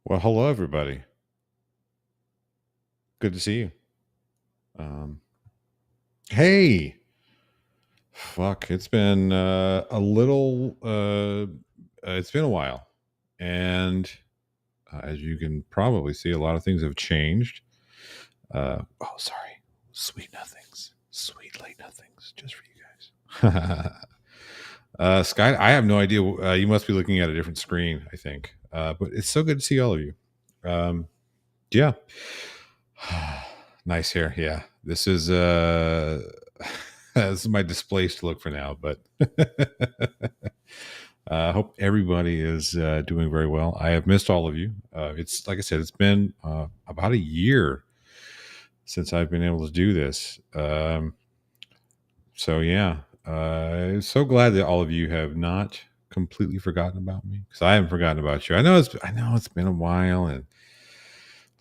Well, hello, everybody. Good to see you. Um, hey, fuck, it's been it's been a while. And as you can probably see, a lot of things have changed. Oh, sorry. Sweet nothings. Sweet late nothings just for you guys. Sky, I have no idea. You must be looking at a different screen, I think. But it's so good to see all of you. Um, yeah. Nice hair. Yeah. This is my displaced look for now, but I hope everybody is doing very well. I have missed all of you. It's like I said, it's been about a year since I've been able to do this. So yeah, so glad that all of you have not completely forgotten about me, because I haven't forgotten about you. I know it's been a while, and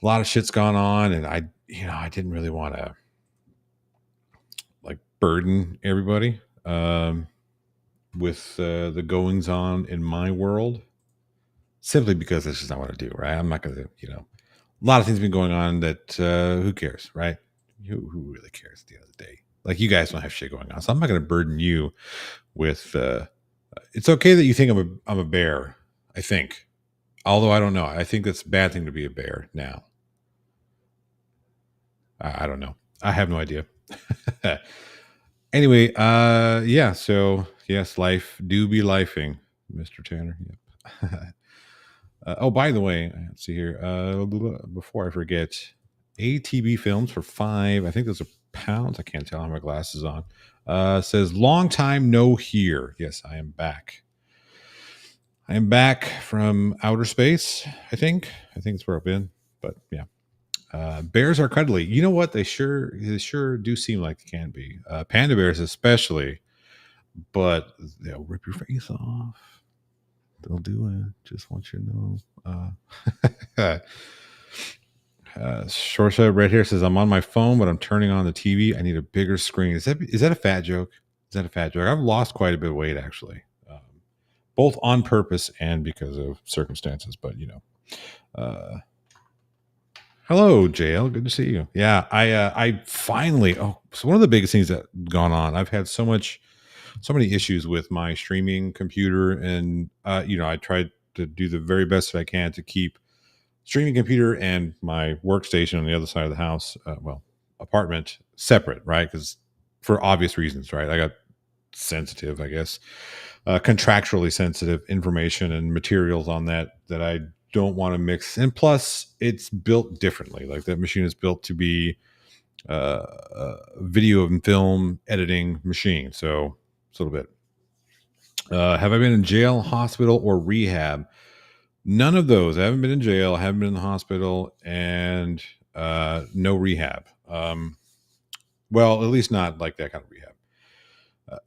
a lot of shit's gone on, and I didn't really want to like burden everybody with the goings on in my world, simply because that's just not what I do, right? I'm not going to, a lot of things have been going on that who cares, right? Who really cares at the end of the day? Like, you guys don't have shit going on, so I'm not going to burden you with. It's okay that you think I'm a bear. I think, although I don't know. I think that's a bad thing to be a bear now. I don't know. I have no idea. Anyway, yeah. So yes, life do be lifing, Mr. Tanner. Yep. Oh, by the way, let's see here. Before I forget, ATB Films for 5. I think those are pounds. I can't tell. I have my glasses on. Says long time no here. Yes, I am back. I am back from outer space. I think it's where I've been. But yeah. Bears are cuddly. You know what? They sure do seem like they can be. Panda bears, especially, but they'll rip your face off. They'll do it. Just want you to know. Short set red hair says, "I'm on my phone, but I'm turning on the TV. I need a bigger screen." Is that a fat joke? Is that a fat joke? I've lost quite a bit of weight, actually, both on purpose and because of circumstances. But uh, hello, JL. Good to see you. Yeah, I finally. Oh, so one of the biggest things that gone on. I've had so many issues with my streaming computer, and I tried to do the very best that I can to keep streaming computer and my workstation on the other side of the house, apartment, separate, right? Because for obvious reasons, right? I got sensitive, I guess, contractually sensitive information and materials on that I don't want to mix. And plus, it's built differently. Like, that machine is built to be a video and film editing machine. So it's a little bit. Have I been in jail, hospital, or rehab? None of those. I haven't been in jail. I haven't been in the hospital, and no rehab. Well, at least not like that kind of rehab. Uh,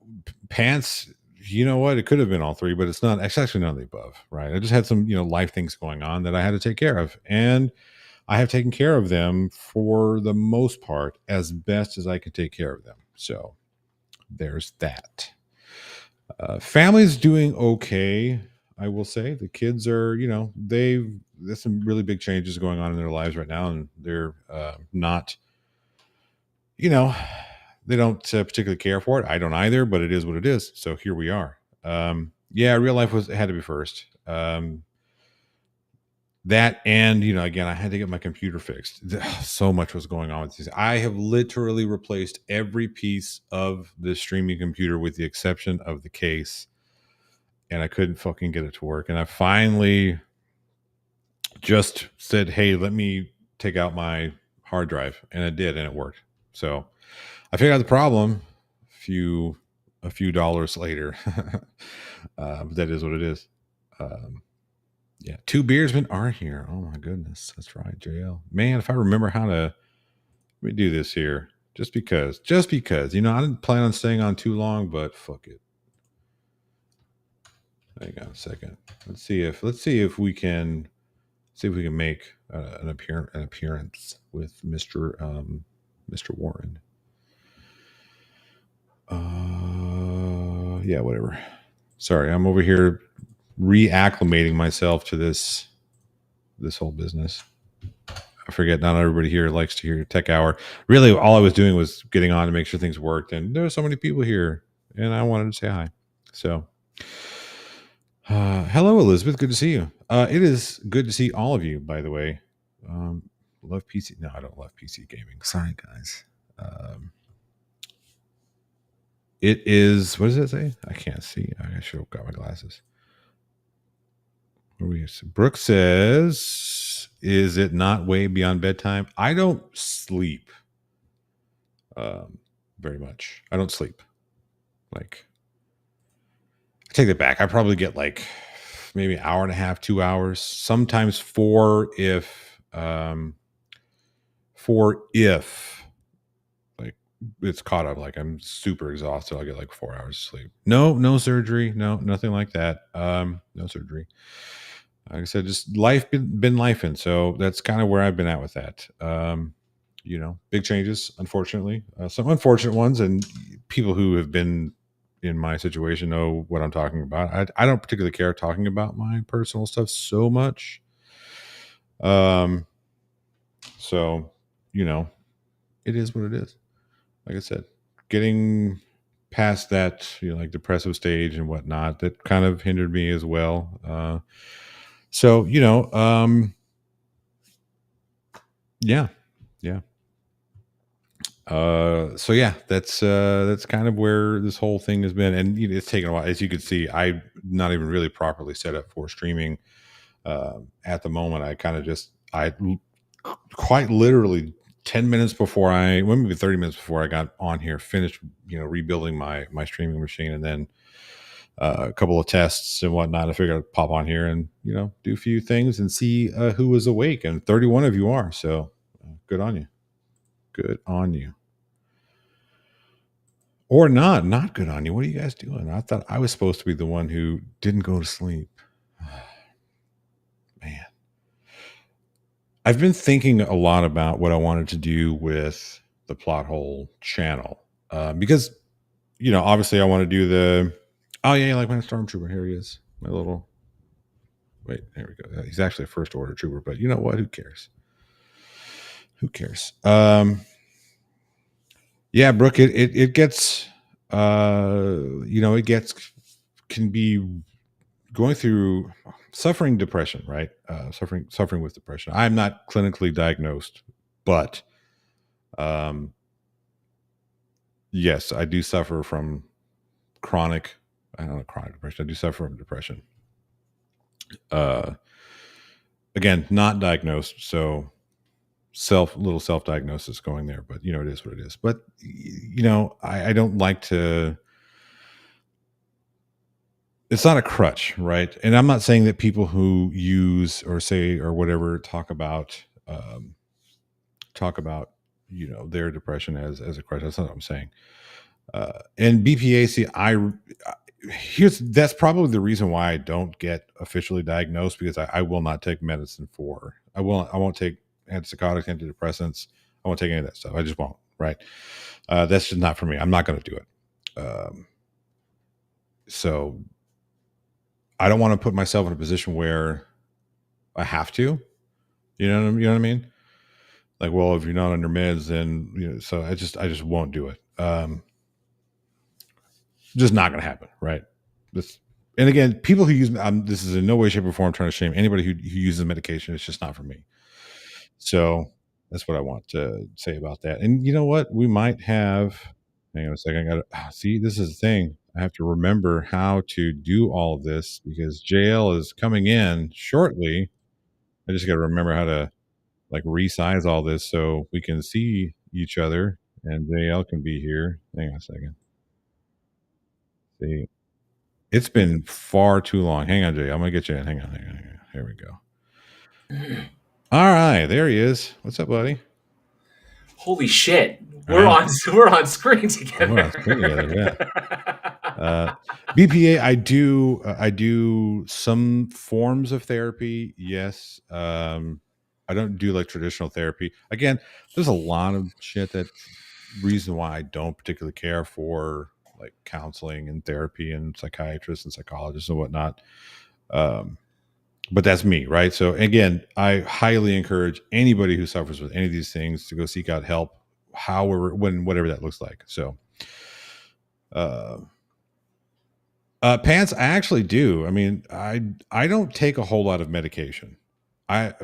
Pants. You know what? It could have been all three, but it's not. It's actually none of the above. Right. I just had some life things going on that I had to take care of, and I have taken care of them for the most part as best as I can take care of them. So there's that. Family's doing okay. I will say the kids are, there's some really big changes going on in their lives right now, and they're not, you know, they don't particularly care for it. I don't either, but it is what it is. So here we are. Yeah, real life had to be first. That, and again, I had to get my computer fixed. So much was going on with these. I have literally replaced every piece of the streaming computer with the exception of the case, and I couldn't fucking get it to work. And I finally just said, "Hey, let me take out my hard drive," and it did, and it worked. So I figured out the problem a few dollars later. But that is what it is. Yeah, two beersmen are here. Oh my goodness, that's right, JL. Man, if I remember how to, let me do this here, just because I didn't plan on staying on too long, but fuck it. Hang on a second. Let's see if we can make an appearance with Mr. Warren. Yeah, whatever. Sorry, I'm over here reacclimating myself to this this whole business. I forget not everybody here likes to hear Tech Hour. Really, all I was doing was getting on to make sure things worked, and there were so many people here, and I wanted to say hi. So, hello, Elizabeth. Good to see you. It is good to see all of you, by the way. Love PC. No, I don't love PC gaming. Sorry, guys. It is. What does it say? I can't see. I should have got my glasses. Brooke says, "Is it not way beyond bedtime?" I don't sleep very much. I don't sleep. Like, I take that back. I probably get like maybe an hour and a half, 2 hours, sometimes four if like it's caught up. Like I'm super exhausted. I'll get like 4 hours of sleep. No surgery. No, nothing like that. No surgery. Like I said, just life been life, and so that's kind of where I've been at with that. Big changes, unfortunately, some unfortunate ones, and people who have been in my situation know what I'm talking about. I don't particularly care talking about my personal stuff so much. So it is what it is. Like I said, getting past that, like depressive stage and whatnot, that kind of hindered me as well. So yeah, yeah. So yeah, that's kind of where this whole thing has been, and it's taken a while. As you can see, I'm not even really properly set up for streaming at the moment. I quite literally 10 minutes before well, maybe 30 minutes before I got on here, finished rebuilding my streaming machine, and then a couple of tests and whatnot. I figured I'd pop on here and do a few things and see who was awake, and 31 of you are. So good on you. Good on you. Or not good on you. What are you guys doing? I thought I was supposed to be the one who didn't go to sleep. Man. I've been thinking a lot about what I wanted to do with the plot hole channel. Because, obviously I want to do oh yeah, like my stormtrooper. Here he is. My little, wait, there we go. He's actually a first order trooper, but you know what? Who cares? Who cares? Yeah, Brooke, it gets, can be going through suffering depression, right? Suffering with depression. I'm not clinically diagnosed, but yes, I do suffer from chronic depression. I do suffer from depression. Again, not diagnosed, so little self diagnosis going there, but it is what it is. But I don't like to. It's not a crutch, right? And I'm not saying that people who use or say or whatever talk about their depression as a crutch. That's not what I'm saying. And BPAC, that's probably the reason why I don't get officially diagnosed, because I will not take medicine I won't take antipsychotics, antidepressants. I won't take any of that stuff. I just won't. Right. That's just not for me. I'm not going to do it. So I don't want to put myself in a position where I have to. You know what I mean? Like, well, if you're not on your meds, then so I just won't do it. Just not going to happen, right? And again, people who use this is in no way, shape, or form trying to shame anybody who uses medication. It's just not for me. So that's what I want to say about that. And you know what? We might have. Hang on a second. I got to see. This is the thing. I have to remember how to do all of this because JL is coming in shortly. I just got to remember how to like resize all this so we can see each other and JL can be here. Hang on a second. See, it's been far too long. Hang on, Jay. I'm gonna get you in. Hang on. Here we go. All right, there he is. What's up, buddy? Holy shit! We're on screen together. We're on screen together. Yeah. BPA. I do some forms of therapy. Yes. I don't do like traditional therapy. Again, there's a lot of shit that reason why I don't particularly care for like counseling and therapy and psychiatrists and psychologists and whatnot. but that's me, right? So again, I highly encourage anybody who suffers with any of these things to go seek out help, however, when, whatever that looks like. So, uh, pants, I actually do. I mean, I don't take a whole lot of medication. I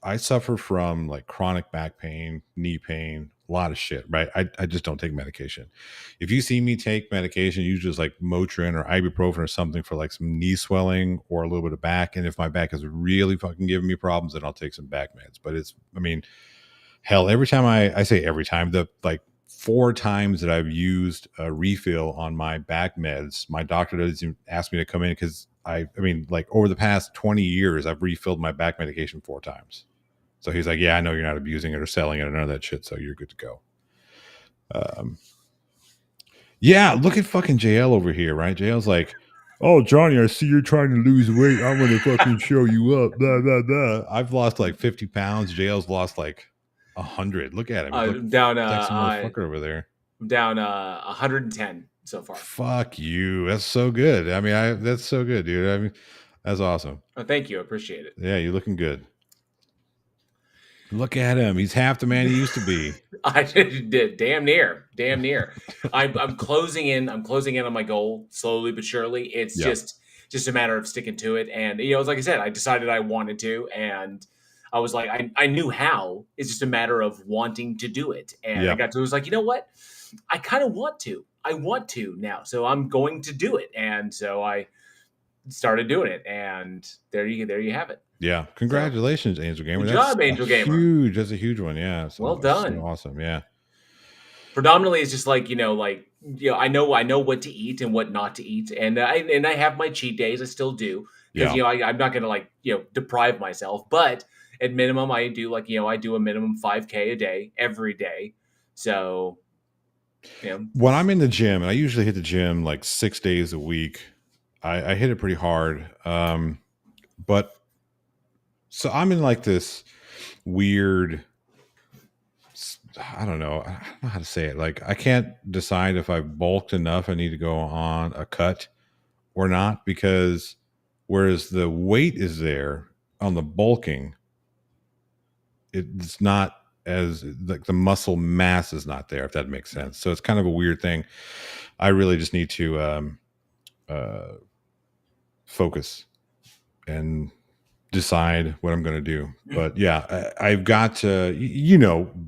I suffer from like chronic back pain, knee pain, a lot of shit, right? I just don't take medication. If you see me take medication, usually it's like Motrin or ibuprofen or something for like some knee swelling or a little bit of back. And if my back is really fucking giving me problems, then I'll take some back meds. But it's, I mean, hell, every time I say every time, the like 4 times that I've used a refill on my back meds, my doctor doesn't even ask me to come in because I mean, like over the past 20 years, I've refilled my back medication 4 times. So he's like, yeah, I know you're not abusing it or selling it or none of that shit. So you're good to go. Um, yeah, look at fucking JL over here, right? JL's like, oh, Johnny, I see you're trying to lose weight. I'm going to fucking show you up. Blah, blah, blah. I've lost like 50 pounds. JL's lost like 100. Look at him. He's I'm down. sexy motherfucker over there. I'm down 110 so far. Fuck you. That's so good. I mean, that's so good, dude. I mean, that's awesome. Oh, thank you. I appreciate it. Yeah, you're looking good. Look at him. He's half the man he used to be. I did damn near. I'm closing in. I'm closing in on my goal slowly but surely. It's just a matter of sticking to it. And it's like I said, I decided I wanted to, and I was like, I knew how. It's just a matter of wanting to do it. And I got to, it was like, you know what? I kind of want to. I want to now, so I'm going to do it. And so I started doing it, and there you have it. Yeah, congratulations, so, Angel Gamer. Good job, Angel Gamer. That's a huge one. Yeah, so, well done. So awesome. Yeah. Predominantly, it's just like I know what to eat and what not to eat, and I have my cheat days. I still do because I'm not going to deprive myself, but at minimum, I do I do a minimum 5K a day every day. So, when I'm in the gym, and I usually hit the gym like 6 days a week, I hit it pretty hard. But so I'm in like this weird, I don't know how to say it. Like I can't decide if I've bulked enough, I need to go on a cut or not, because whereas the weight is there on the bulking, it's not as like the muscle mass is not there, if that makes sense. So it's kind of a weird thing. I really just need to focus and decide what I'm going to do. But yeah, I've got to,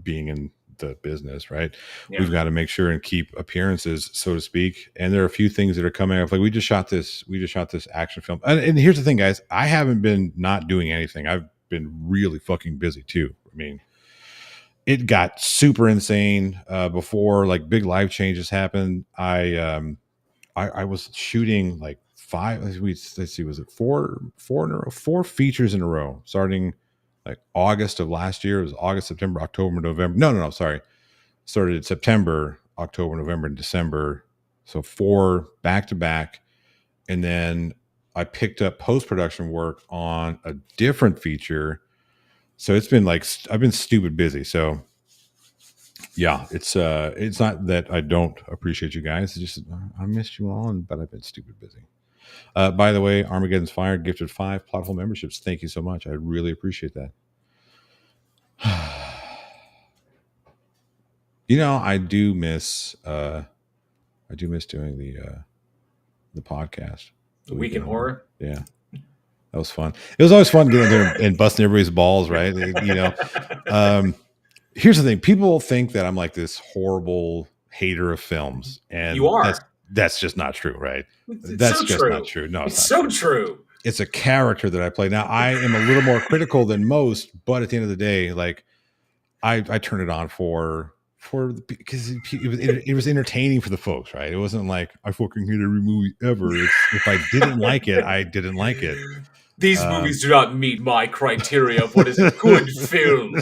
being in the business, right? Yeah. We've got to make sure and keep appearances, so to speak. And there are a few things that are coming up. Like we just shot this action film. And here's the thing, guys, I haven't been not doing anything. I've been really fucking busy too. I mean, it got super insane before like big life changes happened. I was shooting like let's see, was it four in a row, 4 features in a row, starting like August of last year. It was August, September, October, November. No, sorry. Started September, October, November, and December. So 4 back to back. And then I picked up post-production work on a different feature. So it's been like, I've been stupid busy. So yeah, it's not that I don't appreciate you guys. It's just, I missed you all, but I've been stupid busy. By the way, Armageddon's Fire gifted 5 plot hole memberships. Thank you so much. I really appreciate that. I do miss doing the podcast. The Week in Horror. Yeah. That was fun. It was always fun getting there and busting everybody's balls, right? Here's the thing. People think that I'm like this horrible hater of films. And you are. That's just not true, right? That's so just true. Not true. No, it's so true. It's a character that I play. Now, I am a little more critical than most, but at the end of the day, like I turn it on for because it was entertaining for the folks, right? It wasn't like I fucking hate every movie ever. If I didn't like it, I didn't like it. These movies do not meet my criteria of what is a good film,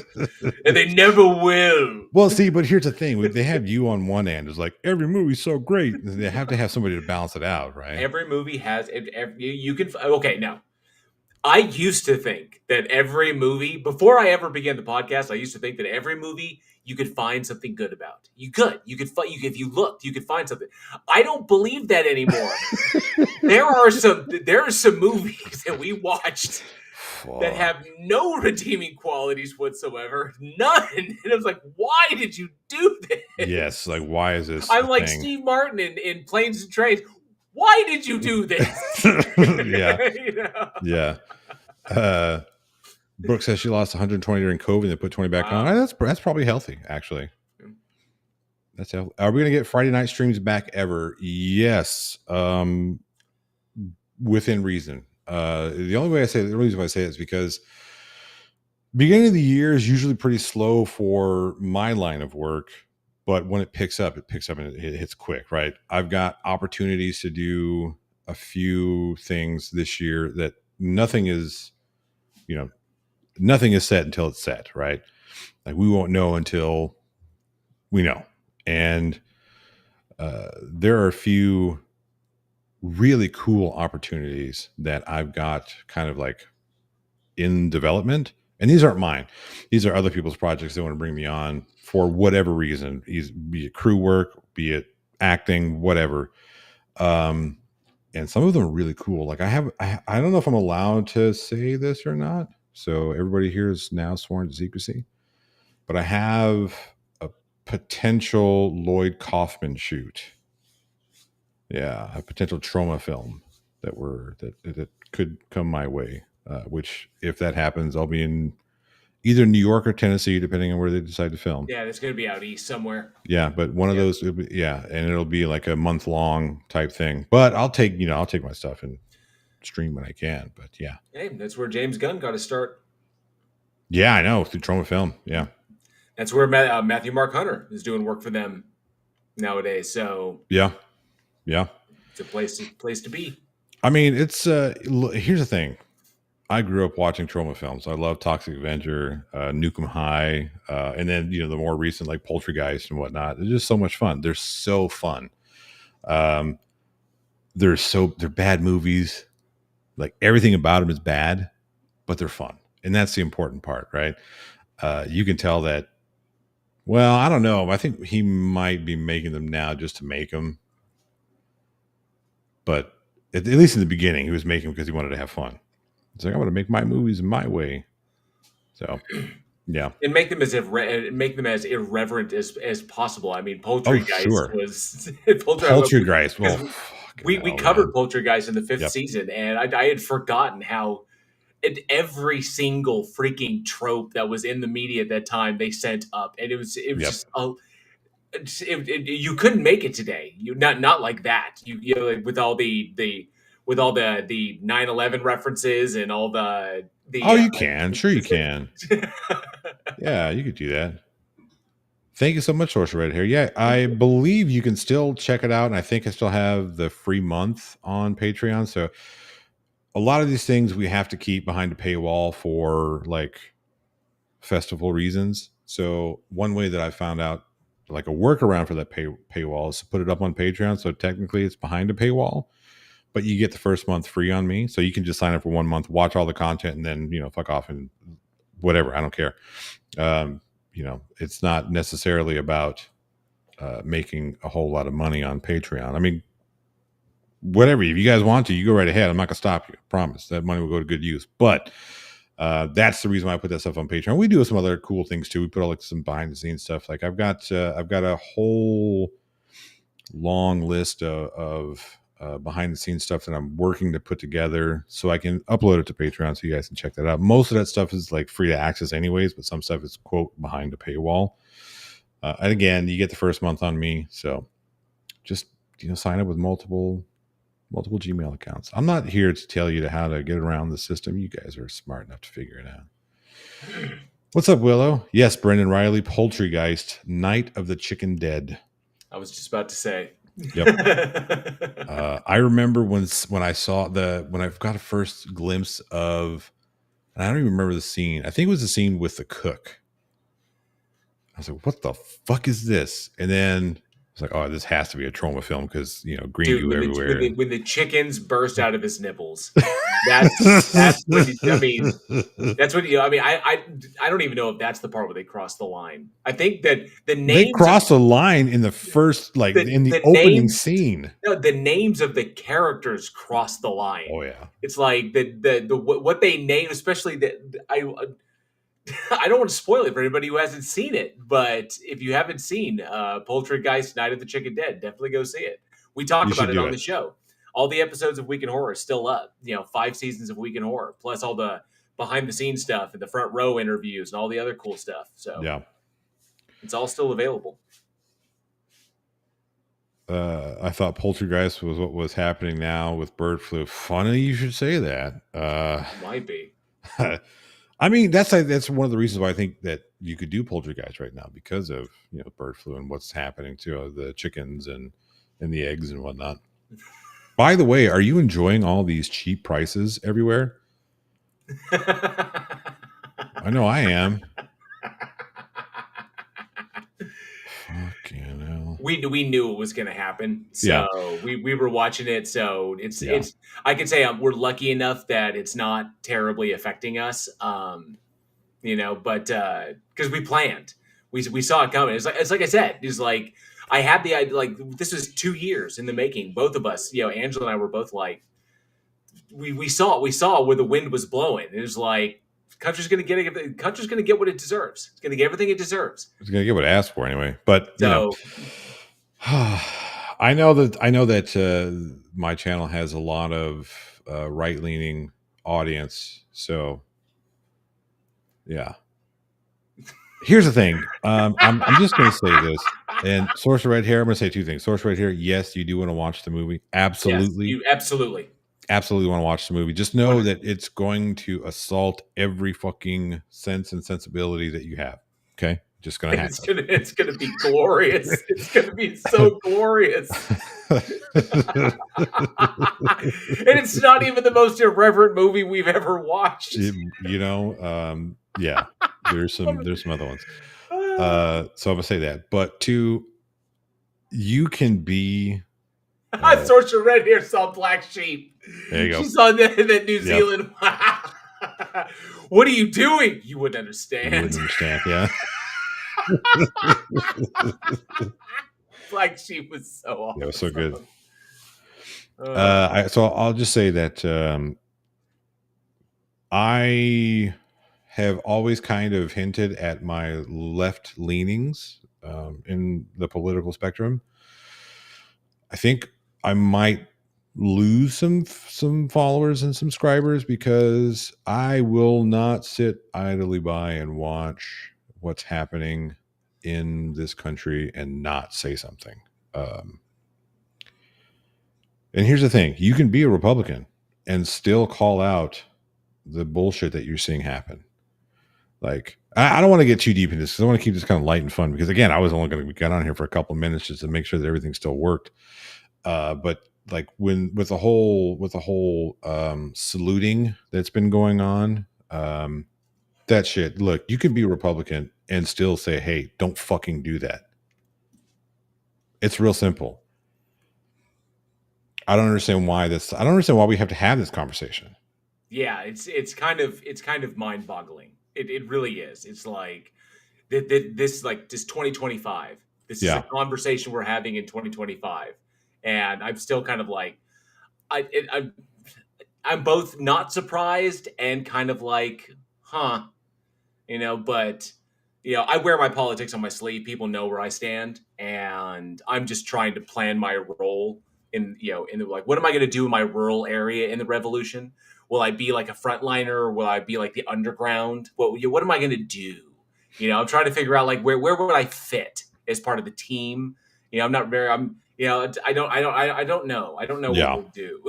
and they never will. Well, see, but here's the thing: they have you on one end. It's like every movie's so great. They have to have somebody to balance it out, right? Every movie has. You can. Okay, now I used to think that every movie, before I ever began the podcast, I used to think that every movie you could find something good about. You could if you looked, you could find something. I don't believe that anymore. There are some movies that we watched that have no redeeming qualities whatsoever. None. And I was like, why did you do Yes, this? like why is this a I'm like thing? Steve Martin in Planes and Trains. Why did you do this? Yeah, You know? yeah. Uh, Brooke says she lost 120 during COVID and they put 20 back on. Wow. That's probably healthy, actually. That's healthy. Are we gonna get Friday night streams back ever? Yes. Within reason. The only reason why I say it is because beginning of the year is usually pretty slow for my line of work, but when it picks up and it hits quick, right? I've got opportunities to do a few things this year that nothing is, you know, nothing is set until it's set, right? Like we won't know until we know. And there are a few really cool opportunities that I've got kind of like in development. And these aren't mine. These are other people's projects that want to bring me on for whatever reason, be it crew work, be it acting, whatever. Um, and some of them are really cool. Like I don't know if I'm allowed to say this or not. So everybody here is now sworn to secrecy. But I have a potential Lloyd Kaufman shoot. Yeah, a potential Troma film that could come my way. Which, if that happens, I'll be in either New York or Tennessee, depending on where they decide to film. Yeah, it's going to be out east somewhere. Yeah, but one of those, yeah, and it'll be like a month long type thing. But I'll take my stuff and stream when I can. But yeah, Hey, that's where James Gunn got to start. yeah, I know through Troma Film. Yeah, That's where Matthew Mark Hunter is doing work for them nowadays. So yeah, yeah. it's a place to be. I mean, it's here's the thing. I grew up watching Troma films. I love Toxic Avenger, Nukem High, and then the more recent like Poultrygeist and whatnot. They're just so much fun. They're so fun. Um, they're bad movies. Like everything about them is bad, but they're fun, and that's the important part, right? You can tell that. Well, I don't know. I think he might be making them now just to make them, but at least in the beginning, he was making them because he wanted to have fun. It's like I want to make my movies my way. So, yeah, and make them as irreverent as possible. I mean, oh Poultrygeist sure, was Poultrygeist. Well, we hell, covered man. Poultrygeist in the fifth Yep, season, and I had forgotten how every single freaking trope that was in the media at that time they sent up, and it was yep. just you couldn't make it today. You not like that. You know, like with all the 9/11 references and all Oh, you can. Sure, you can. the Yeah, you could do that. Thank you so much, Sorcerer Red Hair. Yeah, I believe you can still check it out, and I think I still have the free month on Patreon. So a lot of these things we have to keep behind a paywall for like festival reasons. So one way that I found out like a workaround for that paywall is to put it up on Patreon. So technically it's behind a paywall, but you get the first month free on me. So you can just sign up for 1 month, watch all the content, and then fuck off and whatever. I don't care. It's not necessarily about making a whole lot of money on Patreon. I mean, whatever. If you guys want to, you go right ahead. I'm not gonna stop you. I promise that money will go to good use. But that's the reason why I put that stuff on Patreon. We do some other cool things too. We put all like some behind the scenes stuff. Like I've got a whole long list of behind the scenes stuff that I'm working to put together so I can upload it to Patreon so you guys can check that out. Most of that stuff is like free to access anyways, but some stuff is quote behind a paywall. And again, you get the first month on me. So just sign up with multiple Gmail accounts. I'm not here to tell you how to get around the system. You guys are smart enough to figure it out. What's up, Willow? Yes, Brendan Riley, Poultrygeist, Night of the Chicken Dead. I was just about to say. Yep. I remember when I saw when I got a first glimpse of, and I don't even remember the scene. I think it was the scene with the cook. I was like, "What the fuck is this?" And then It's like, oh, this has to be a Troma film because green Dude, goo everywhere. when the chickens burst out of his nipples, that's when I mean that's what I mean. I don't even know if that's the part where they cross the line. I think that the They names of cross a line in the first, like in the the opening names scene. no, the names of the characters cross the line. Oh yeah, It's like the what they name, especially I don't want to spoil it for anybody who hasn't seen it, but if you haven't seen Poultrygeist Night of the Chicken Dead, definitely go see it. We talk you about should it do on it. the show. All the episodes of Week in Horror are still up. 5 seasons of Week in Horror, plus all the behind the scenes stuff and the front row interviews and all the other cool stuff. So Yeah. it's all still available. I thought Poultrygeist was what was happening now with bird flu. Funny you should say that. Might be. I mean, that's one of the reasons why I think that you could do Poultrygeist right now because of bird flu and what's happening to the chickens and the eggs and whatnot. By the way, are you enjoying all these cheap prices everywhere? I know I am. Fucking hell. We knew it was going to happen, so Yeah. we were watching it. So it's Yeah. I can say we're lucky enough that it's not terribly affecting us. But because we planned, we saw it coming. It's like I said, it's like I had the idea. Like this was 2 years in the making. Both of us, Angela and I were both like, we saw where the wind was blowing. It was like country's going to get what it deserves. It's going to get everything it deserves. It's gonna get what it asked for anyway. But So I know that my channel has a lot of right leaning audience. So yeah. Here's the thing. I'm just going to say this. And Source Red Hair, I'm going to say two things. Source Red Hair, yes, you do want to watch the movie. Absolutely. Yes, you absolutely want to watch the movie. Just know that it's going to assault every fucking sense and sensibility that you have. Okay? Just going to happen. It's gonna be glorious. It's gonna be so glorious. And it's not even the most irreverent movie we've ever watched. Yeah. There's some other ones. So I'm gonna say that. But two, you can be Sorcerer Red Hair saw Black Sheep. There you go. She's on that New Zealand. What are you doing? You wouldn't understand. You wouldn't understand, yeah. Black Sheep was so awesome. Yeah, it was so good. So I'll just say that I have always kind of hinted at my left leanings in the political spectrum. I think I might lose some followers and subscribers because I will not sit idly by and watch what's happening in this country and not say something. And here's the thing: you can be a Republican and still call out the bullshit that you're seeing happen. Like, I don't want to get too deep into this because I want to keep this kind of light and fun. Because again, I was only going to get on here for a couple of minutes just to make sure that everything still worked. But like with the whole saluting that's been going on, that shit. Look, you can be a Republican and still say, "Hey, don't fucking do that." It's real simple. I don't understand why we have to have this conversation. Yeah, it's kind of mind-boggling. It really is. It's like this 2025. This is a conversation we're having in 2025, and I'm still kind of like I'm both not surprised and kind of like, huh, but I wear my politics on my sleeve. People know where I stand, and I'm just trying to plan my role in like, what am I going to do in my rural area in the revolution? Will I be like a frontliner, or will I be like the underground? What am I going to do? I'm trying to figure out like where would I fit as part of the team. I'm not very. I don't know. I don't know what we'll do.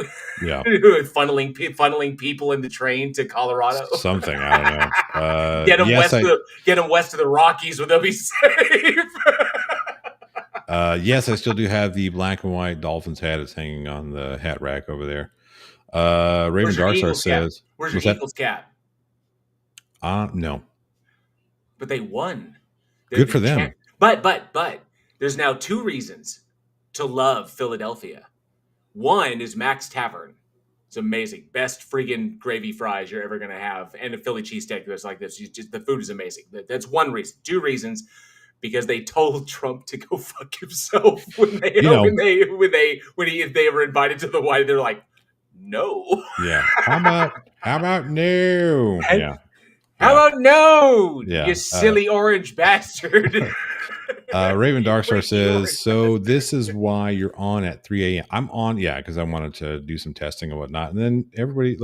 Yeah, funneling people in the train to Colorado. Something, I don't know. Get them west of the Rockies where they'll be safe. Yes, I still do have the black and white Dolphins hat. It's hanging on the hat rack over there. Raven Darsar says, "Where's your Eagles cap?" No, but they won. Good for them. But There's now two reasons to love Philadelphia. One is Mac's Tavern. It's amazing. Best friggin' gravy fries you're ever gonna have, and a Philly cheesesteak that's like this. The food is amazing. That's one reason. Two reasons, because they told Trump to go fuck himself when they You know, if they were invited to the White. They're like, no. yeah. How about no? And Yeah. how Yeah. about no, you Yeah. silly orange bastard? Raven You Darkstar flaky says, orange so bastard. this is why you're on at 3 a.m. I'm on, yeah, because I wanted to do some testing and whatnot. And then everybody,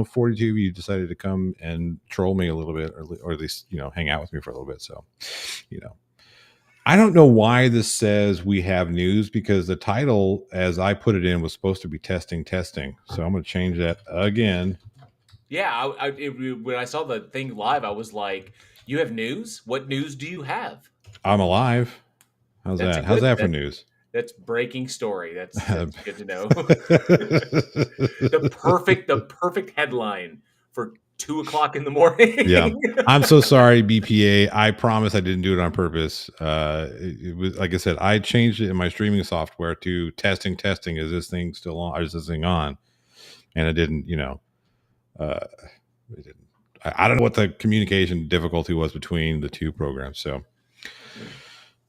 42 of you decided to come and troll me a little bit, or at least, hang out with me for a little bit. So, you know, I don't know why this says we have news, because the title, as I put it in, was supposed to be testing. So I'm going to change that again. Yeah, when I saw the thing live, I was like, "You have news? What news do you have?" I'm alive. How's That's a that? How's good. that for news? That's breaking story. That's good to know. The perfect headline for 2 o'clock in the Yeah. morning. I'm so sorry, BPA. I promise I didn't do it on purpose. It was, like I said, I changed it in my streaming software to testing. Is this thing still on? Or is this thing on? And it didn't, it didn't. I don't know what the communication difficulty was between the two programs. So,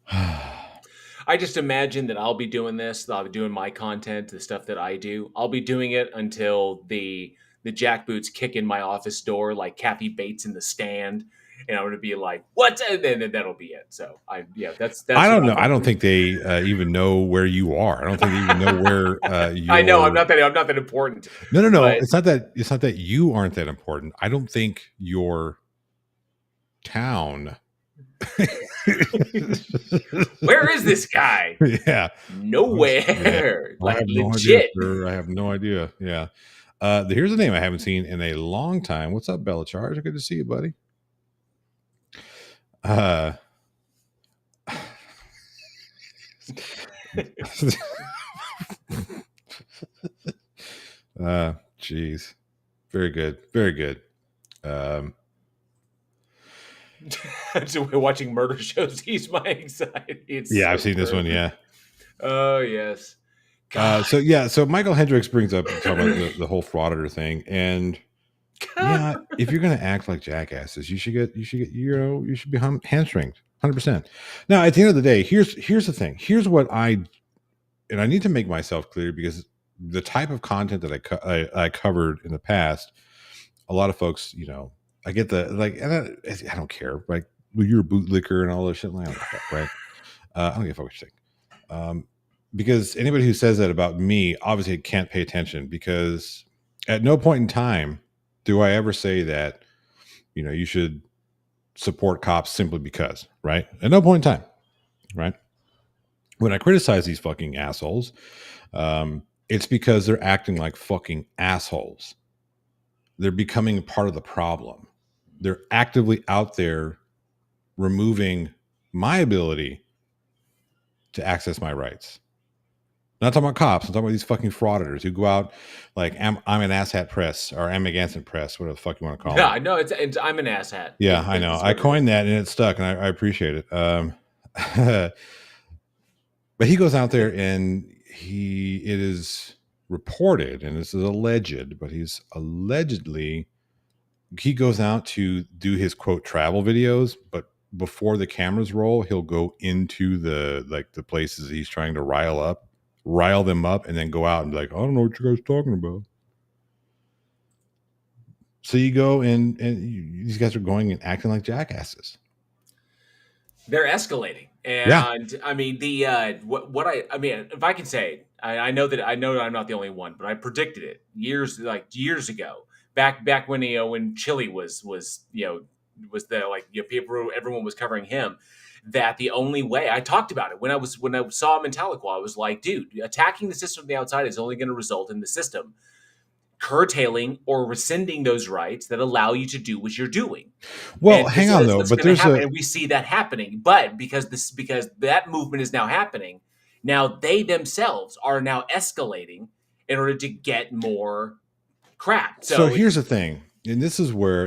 I just imagine that I'll be doing this. That I'll be doing my content, the stuff that I do. I'll be doing it until the jackboots kick in my office door like Kathy Bates in The Stand, and I'm going to be like, "What?" And then that'll be it. So that's I what don't I'm know. I going don't to think they even know where you are. I don't think they even know where do. I know your. I'm not that important, No. but It's not that you aren't that important. I don't think your town. where is this guy? Yeah. Yeah. Nowhere. I Like have no idea, legit. sir. I have no idea. Yeah. Here's a name I haven't seen in a long time. What's up, Bella Charge? Good to see you, buddy. Uh, Jeez. Very good. Very good. So we're watching murder shows. He's my anxiety. It's Yeah, I've so seen this true. one. Yeah. Oh yes. God. So Michael Hendricks brings up talking about the whole frauditor thing, and yeah, if you're gonna act like jackasses, you should get you should be hamstringed 100%. Now, at the end of the day, here's the thing. Here's what and I need to make myself clear, because the type of content that I covered in the past, a lot of folks, I get the and I don't care, like, well, you're a bootlicker and all this shit, like, I don't give a fuck, right? I don't give a fuck what you think. Because anybody who says that about me obviously can't pay attention, because at no point in time do I ever say that, you should support cops simply because, right? At no point in time, right? When I criticize these fucking assholes, it's because they're acting like fucking assholes. They're becoming part of the problem. They're actively out there removing my ability to access my rights. I'm not talking about cops. I'm talking about these fucking frauditors who go out like, I'm an asshat press, or I'm Amagansett press, whatever the fuck you want to call them. Yeah, no, it's I'm an asshat. Yeah, I know. I coined that and it stuck, and I appreciate it. But he goes out there and it is reported, and this is alleged, but he goes out to do his quote travel videos, but before the cameras roll, he'll go into the places he's trying to rile them up, and then go out and be like, I don't know what you guys are talking about. So you go and these guys are going and acting like jackasses. They're escalating, and Yeah. I mean what I mean, if I can say, I know that I'm not the only one, but I predicted it years ago, back when when Chile was was the everyone was covering him. That the only way, I talked about it when I saw him in Tahlequah, I was like, dude, attacking the system from the outside is only going to result in the system curtailing or rescinding those rights that allow you to do what you're doing. Well, And hang on though, what's but going to there's happen, and we see that happening. But because that movement is now happening, now they themselves are now escalating in order to get more crap. so here's the thing, and this is where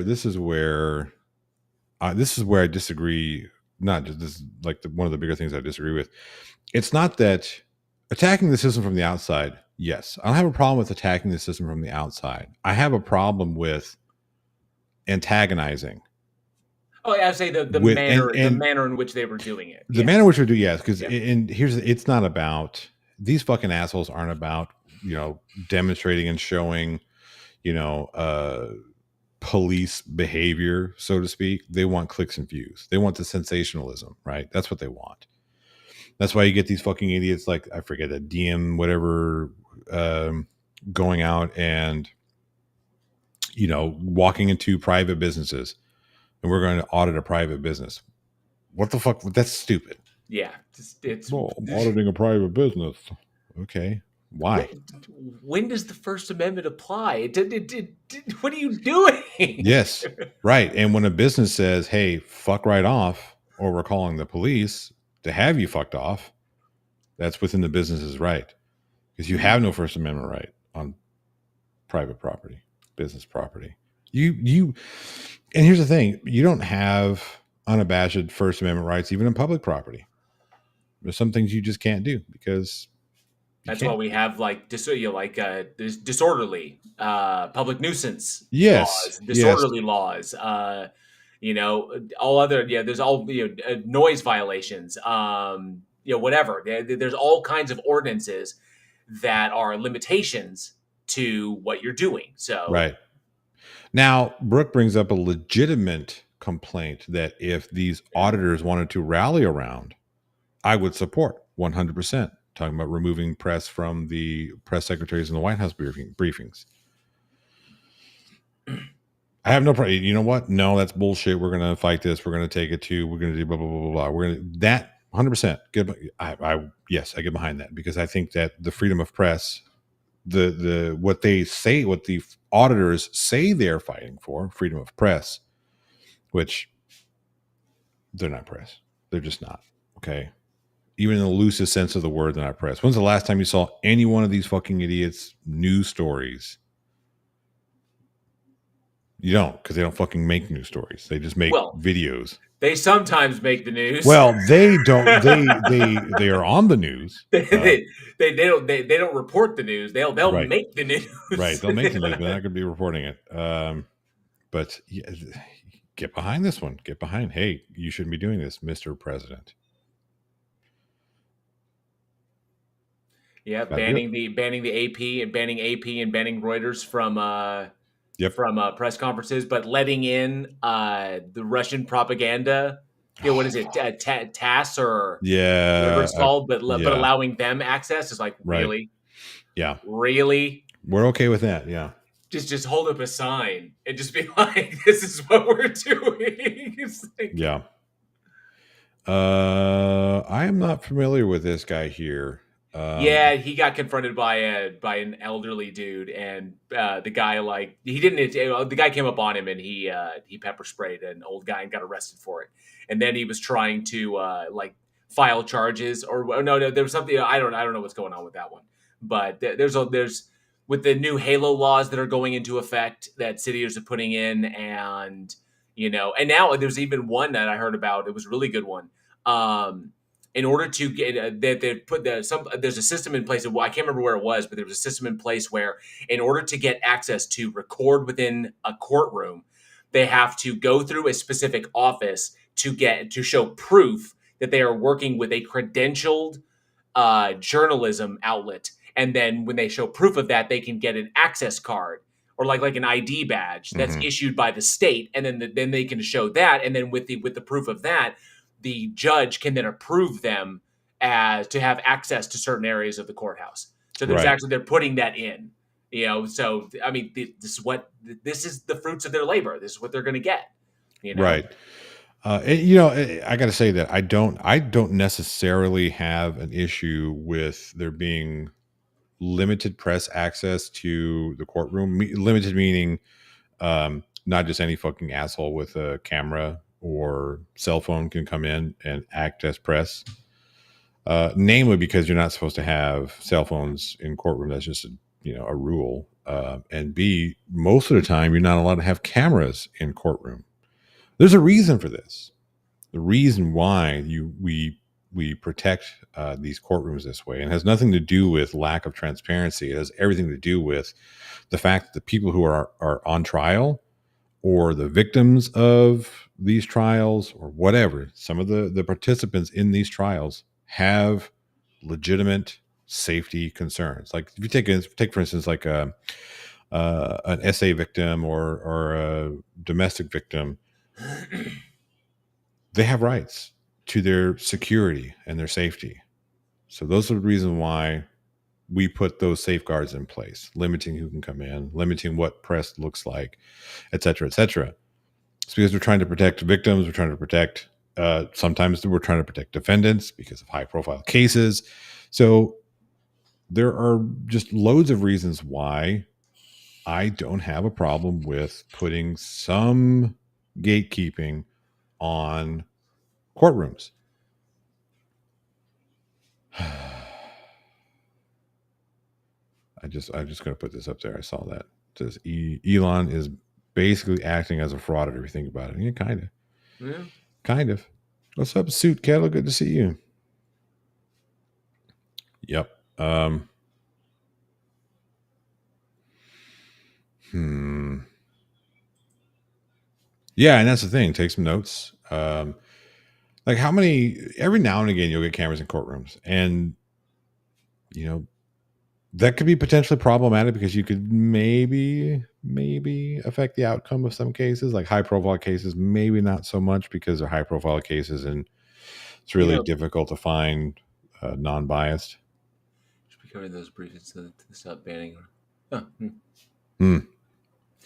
I disagree not just this is like one of the bigger things I disagree with. It's not that attacking the system from the outside. Yes, I don't have a problem with attacking the system from the outside. I have a problem with antagonizing Oh, yeah, I'd say the with and manner in which they were doing it. the manner in Yes. which we do, yes, because Yeah. and here's it's not about these fucking assholes aren't about demonstrating and showing police behavior, so to speak. They want clicks and views. They want the sensationalism, right? That's what they want. That's why you get these fucking idiots like I forget a DM whatever going out and walking into private businesses and we're going to audit a private business. What the fuck? That's stupid. Yeah. It's Well, I'm auditing a private business. Okay. Why? when does the First Amendment apply? What are you doing? Yes. Right. And when a business says, hey, fuck right off, or we're calling the police to have you fucked off, that's within the business's right. Because you have no First Amendment right on private property, business property. You and here's the thing, you don't have unabashed First Amendment rights even in public property. There's some things you just can't do because That's why we have like disorderly public nuisance yes, laws, yes, disorderly laws. All other there's all noise violations. Whatever. There's all kinds of ordinances that are limitations to what you're doing. So right. Now, Brooke brings up a legitimate complaint that if these auditors wanted to rally around, I would support 100%. Talking about removing press from the press secretaries in the White House briefings. I have no problem. You know what? No, that's bullshit. We're going to fight this. We're going to take it to. We're going to do blah blah blah blah blah. We're going to that 100%. Yes, I get behind that because I think that the freedom of press, the what they say, what the auditors say they're fighting for, freedom of press, which they're not press. They're just not. Okay. Even in the loosest sense of the word, they're not press. When's the last time you saw any one of these fucking idiots' news stories? You don't, because they don't fucking make news stories. They just make videos. They sometimes make the news. Well, they don't. They are on the news. They don't report the news. They'll right. make the news. Right. They'll make the news, but they're not going to be reporting it. But yeah, get behind this one. Get behind. Hey, you shouldn't be doing this, Mr. President. Yeah, banning the AP and banning Reuters from from press conferences, but letting in the Russian propaganda. What is it? TASS or whatever it's called, but allowing them access is like really, yeah, really. We're okay with that. Yeah, just hold up a sign and just be like, "This is what we're doing." Like, yeah. I am not familiar with this guy here. Yeah, he got confronted by an elderly dude, and the guy the guy came up on him and he pepper sprayed an old guy and got arrested for it. And then he was trying to file charges or no, there was something I don't know what's going on with that one. But there's with the new Halo laws that are going into effect that cities are putting in, and and now there's even one that I heard about. It was a really good one. In order to get they put there's a system in place. I can't remember where it was, but there was a system in place where in order to get access to record within a courtroom, they have to go through a specific office to show proof that they are working with a credentialed journalism outlet. And then when they show proof of that, they can get an access card or like an ID badge that's issued by the state, and then they can show that, and then with the proof of that, the judge can then approve them as to have access to certain areas of the courthouse. So there's actually they're putting that in, So I mean, this is the fruits of their labor. This is what they're going to get, Right. I got to say that I don't necessarily have an issue with there being limited press access to the courtroom. Limited meaning not just any fucking asshole with a camera or cell phone can come in and act as press. Namely, because you're not supposed to have cell phones in courtroom. That's just a rule. And B, most of the time, you're not allowed to have cameras in courtroom. There's a reason for this. The reason why we protect these courtrooms this way, and has nothing to do with lack of transparency. It has everything to do with the fact that the people who are on trial, or the victims of these trials, or whatever, some of the participants in these trials have legitimate safety concerns. Like if you take for instance, like an SA victim, or a domestic victim, they have rights to their security and their safety. So those are the reason why we put those safeguards in place, limiting who can come in, limiting what press looks like, et cetera, et cetera. It's because we're trying to protect victims. We're trying to protect, sometimes we're trying to protect defendants because of high profile cases. So there are just loads of reasons why I don't have a problem with putting some gatekeeping on courtrooms. I'm just going to put this up there. I saw that. It says Elon is basically acting as a fraud if you think about it. Yeah, kind of. Yeah. Kind of. What's up, Suit Kettle? Good to see you. Yep. Yeah, and that's the thing. Take some notes. Like how many? Every now and again, you'll get cameras in courtrooms, and you know that could be potentially problematic because you could maybe affect the outcome of some cases, like high profile cases. Maybe not so much because they're high profile cases, and it's You really know, difficult to find non-biased. should be covering those briefings to stop banning. Huh.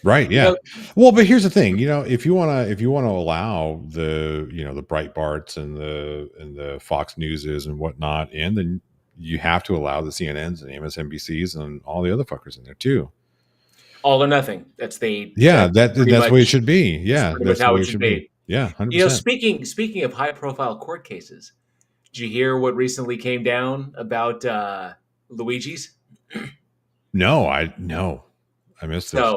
Right. You Yeah. know, Well, but here's the thing. If you wanna allow the Breitbarts and the Fox Newses and whatnot in, then you have to allow the CNNs and MSNBCs and all the other fuckers in there too. all or nothing. Yeah, That's pretty that's the way it much should be. that's Yeah, pretty much that's the how way it it should should be. be. Yeah, 100. You know, percent speaking of high profile court cases, did you hear what recently came down about Luigi's? No, I missed this.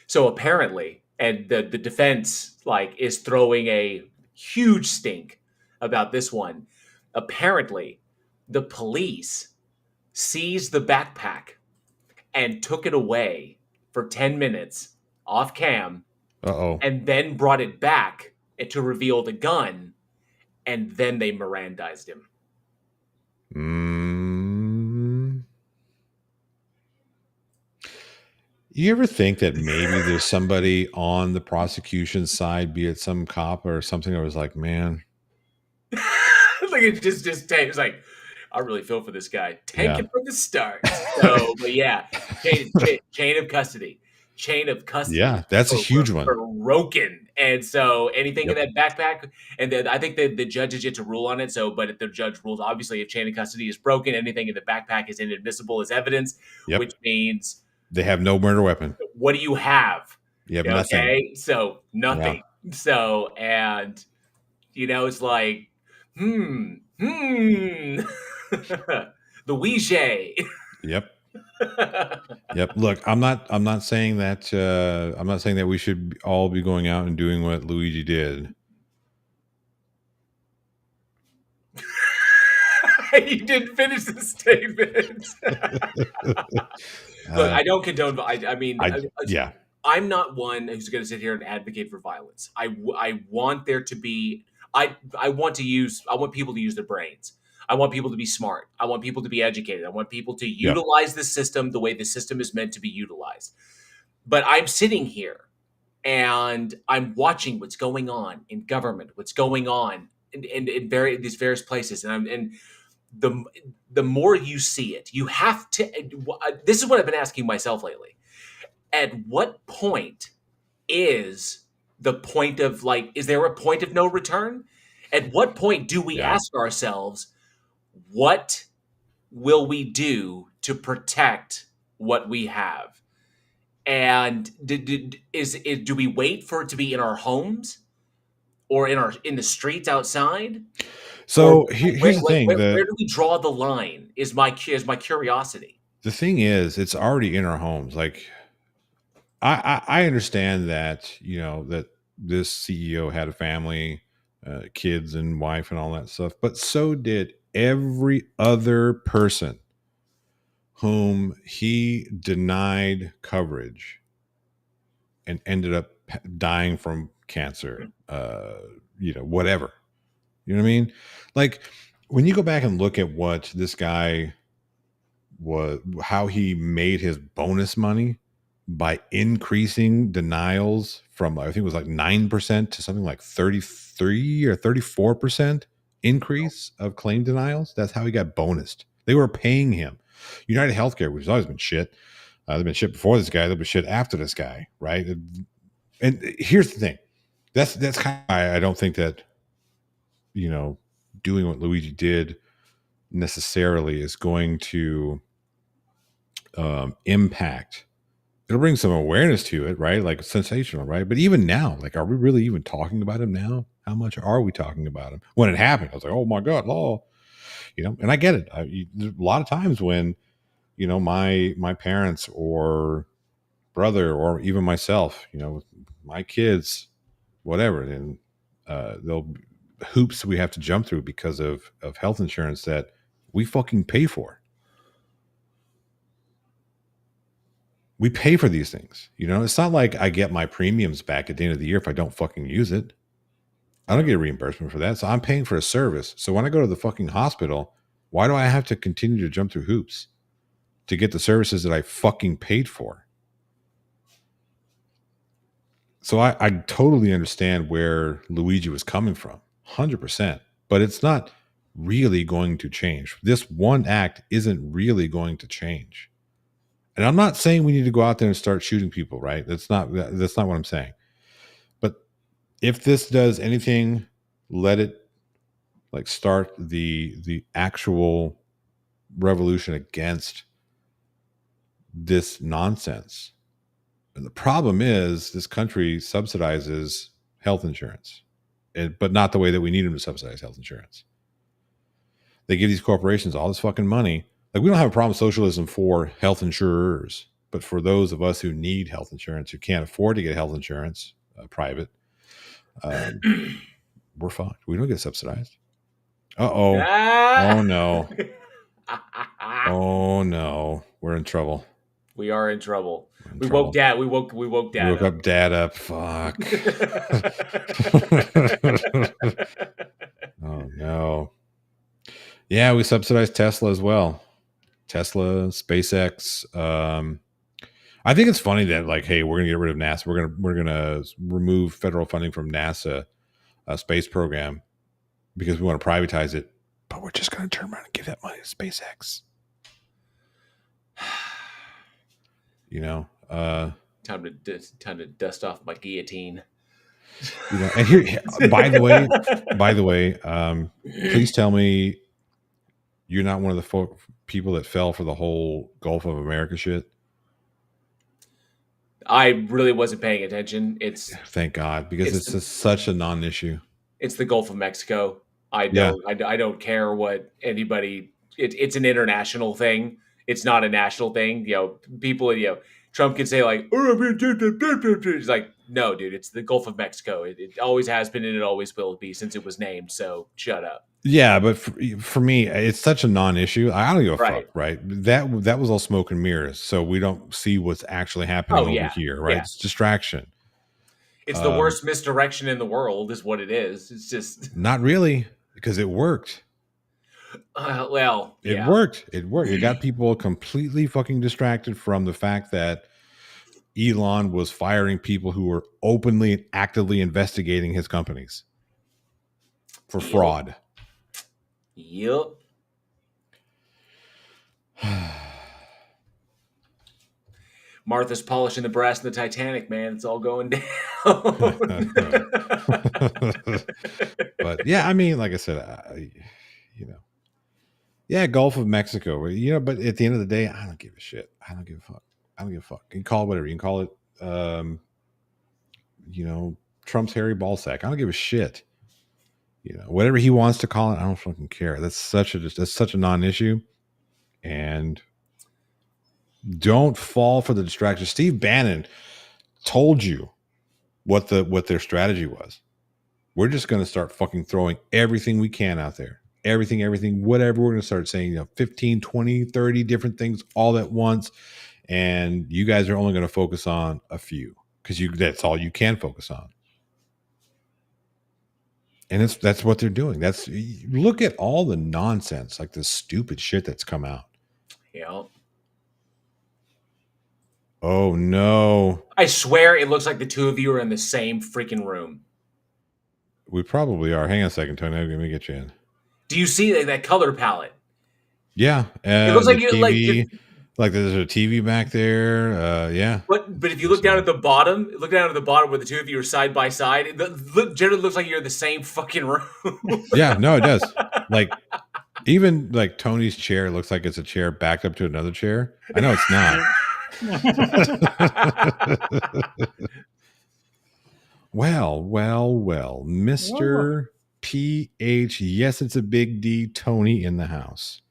So apparently, and the defense like is throwing a huge stink about this one. Apparently, the police seized the backpack and took it away for 10 minutes off cam, Uh-oh. and then brought it back to reveal the gun, and then they Mirandized him. You ever think that maybe there's somebody on the prosecution side, be it some cop or something, that was like, man, Like it it's like, I really feel for this guy. Tank yeah. it from the start. So, but yeah, chain of custody. Chain of custody Yeah, that's a huge one. broken. And so anything in Yep. that backpack, and then I think the judge is yet to rule on it. So, but if the judge rules, obviously, if chain of custody is broken, anything in the backpack is inadmissible as evidence, Yep. which means They have no murder weapon. what do you have? You have nothing. Okay, so Yeah. nothing. So, and it's like, the Ouija. Yep. Yep. Look, I'm not saying that we should all be going out and doing what Luigi did. You didn't finish the statement. Look, I don't condone. I mean, Yeah. I'm not one who's going to sit here and advocate for violence. I want there to be. I want people to use their brains. I want people to be smart. I want people to be educated. I want people to Yeah. utilize the system the way the system is meant to be utilized. But I'm sitting here and I'm watching what's going on in government, what's going on in these various places, and the more you see it, you have to. This is what I've been asking myself lately. At what point is the point of is there a point of no return? At what point do we Yeah. ask ourselves, what will we do to protect what we have? And do we wait for it to be in our homes or in the streets outside? Or So here's the thing. where do we draw the line? Is my curiosity. The thing is, it's already in our homes. Like I understand that, that this CEO had a family, kids and wife and all that stuff. But so did every other person whom he denied coverage and ended up dying from cancer, whatever. You know what I mean? Like when you go back and look at what this guy was, how he made his bonus money by increasing denials from, I think it was like 9% to something like 33 or 34% increase of claim denials. That's how he got bonused. They were paying him. United Healthcare, which has always been shit. They've been shit before this guy. They'll be shit after this guy, right? And here's the thing. That's kind of why I don't think that, doing what Luigi did necessarily is going to impact. It'll bring some awareness to it, right? Like sensational, right? But even now, like, are we really even talking about him now? How much are we talking about him? When it happened, I was like, oh my God, law, and I get it. There's a lot of times when, my parents or brother or even myself, my kids, whatever, and they'll hoops we have to jump through because of health insurance that we fucking pay for. We pay for these things. It's not like I get my premiums back at the end of the year if I don't fucking use it. I don't get a reimbursement for that. So I'm paying for a service. So when I go to the fucking hospital, why do I have to continue to jump through hoops to get the services that I fucking paid for? So I totally understand where Luigi was coming from, 100%. But it's not really going to change. This one act isn't really going to change. And I'm not saying we need to go out there and start shooting people, right? That's not what I'm saying. But if this does anything, let it like start the actual revolution against this nonsense. And the problem is this country subsidizes health insurance, but not the way that we need them to subsidize health insurance. They give these corporations all this fucking money. Like, we don't have a problem with socialism for health insurers, but for those of us who need health insurance, who can't afford to get health insurance, private, we're fucked. We don't get subsidized. Uh-oh. Oh, no. Oh, no. We're in trouble. We are in trouble. We woke Dad. We woke Dad. We woke up Dad up. Fuck. Oh, no. Yeah, we subsidize Tesla as well. Tesla, SpaceX. I think it's funny that, like, hey, we're gonna get rid of NASA. We're gonna remove federal funding from NASA space program because we want to privatize it. But we're just gonna turn around and give that money to SpaceX. Time to dust off my guillotine. And here, by the way, please tell me you're not one of the people that fell for the whole Gulf of America shit. I really wasn't paying attention. Thank God, because it's just such a non-issue. It's the Gulf of Mexico. I don't care what anybody. It's an international thing. It's not a national thing. People. Trump can say like, it's like, no, dude, it's the Gulf of Mexico. It always has been and it always will be since it was named. So shut up. Yeah, but for me, it's such a non-issue. I don't give a fuck, right? That was all smoke and mirrors, so we don't see what's actually happening over here, right? Yeah. It's distraction. It's the worst misdirection in the world, is what it is. It's just not really, because it worked. It worked. It worked. It got people completely fucking distracted from the fact that Elon was firing people who were openly and actively investigating his companies for fraud. Yep. Martha's polishing the brass in the Titanic, man. It's all going down. But yeah, I mean, like I said, yeah, Gulf of Mexico, but at the end of the day, I don't give a shit. I don't give a fuck. I don't give a fuck. You can call it whatever. You can call it, Trump's hairy ballsack. I don't give a shit. Whatever he wants to call it, I don't fucking care. That's such a non-issue. And don't fall for the distraction. Steve Bannon told you what their strategy was. We're just going to start fucking throwing everything we can out there. Everything, whatever. We're going to start saying, 15, 20, 30 different things all at once. And you guys are only going to focus on a few because that's all you can focus on. And that's what they're doing. Look at all the nonsense, like the stupid shit that's come out. Yeah. Oh no. I swear it looks like the two of you are in the same freaking room. We probably are. Hang on a second, Tony. Let me get you in. Do you see that color palette? Yeah. It looks The like you like TV, like there's a TV back there. Yeah. But if you look down at the bottom, where the two of you are side by side, it generally looks like you're in the same fucking room. Yeah, no, it does. Like even like Tony's chair looks like it's a chair backed up to another chair. I know it's not. Well, Mr. PH. Yes, it's a big D. Tony in the house.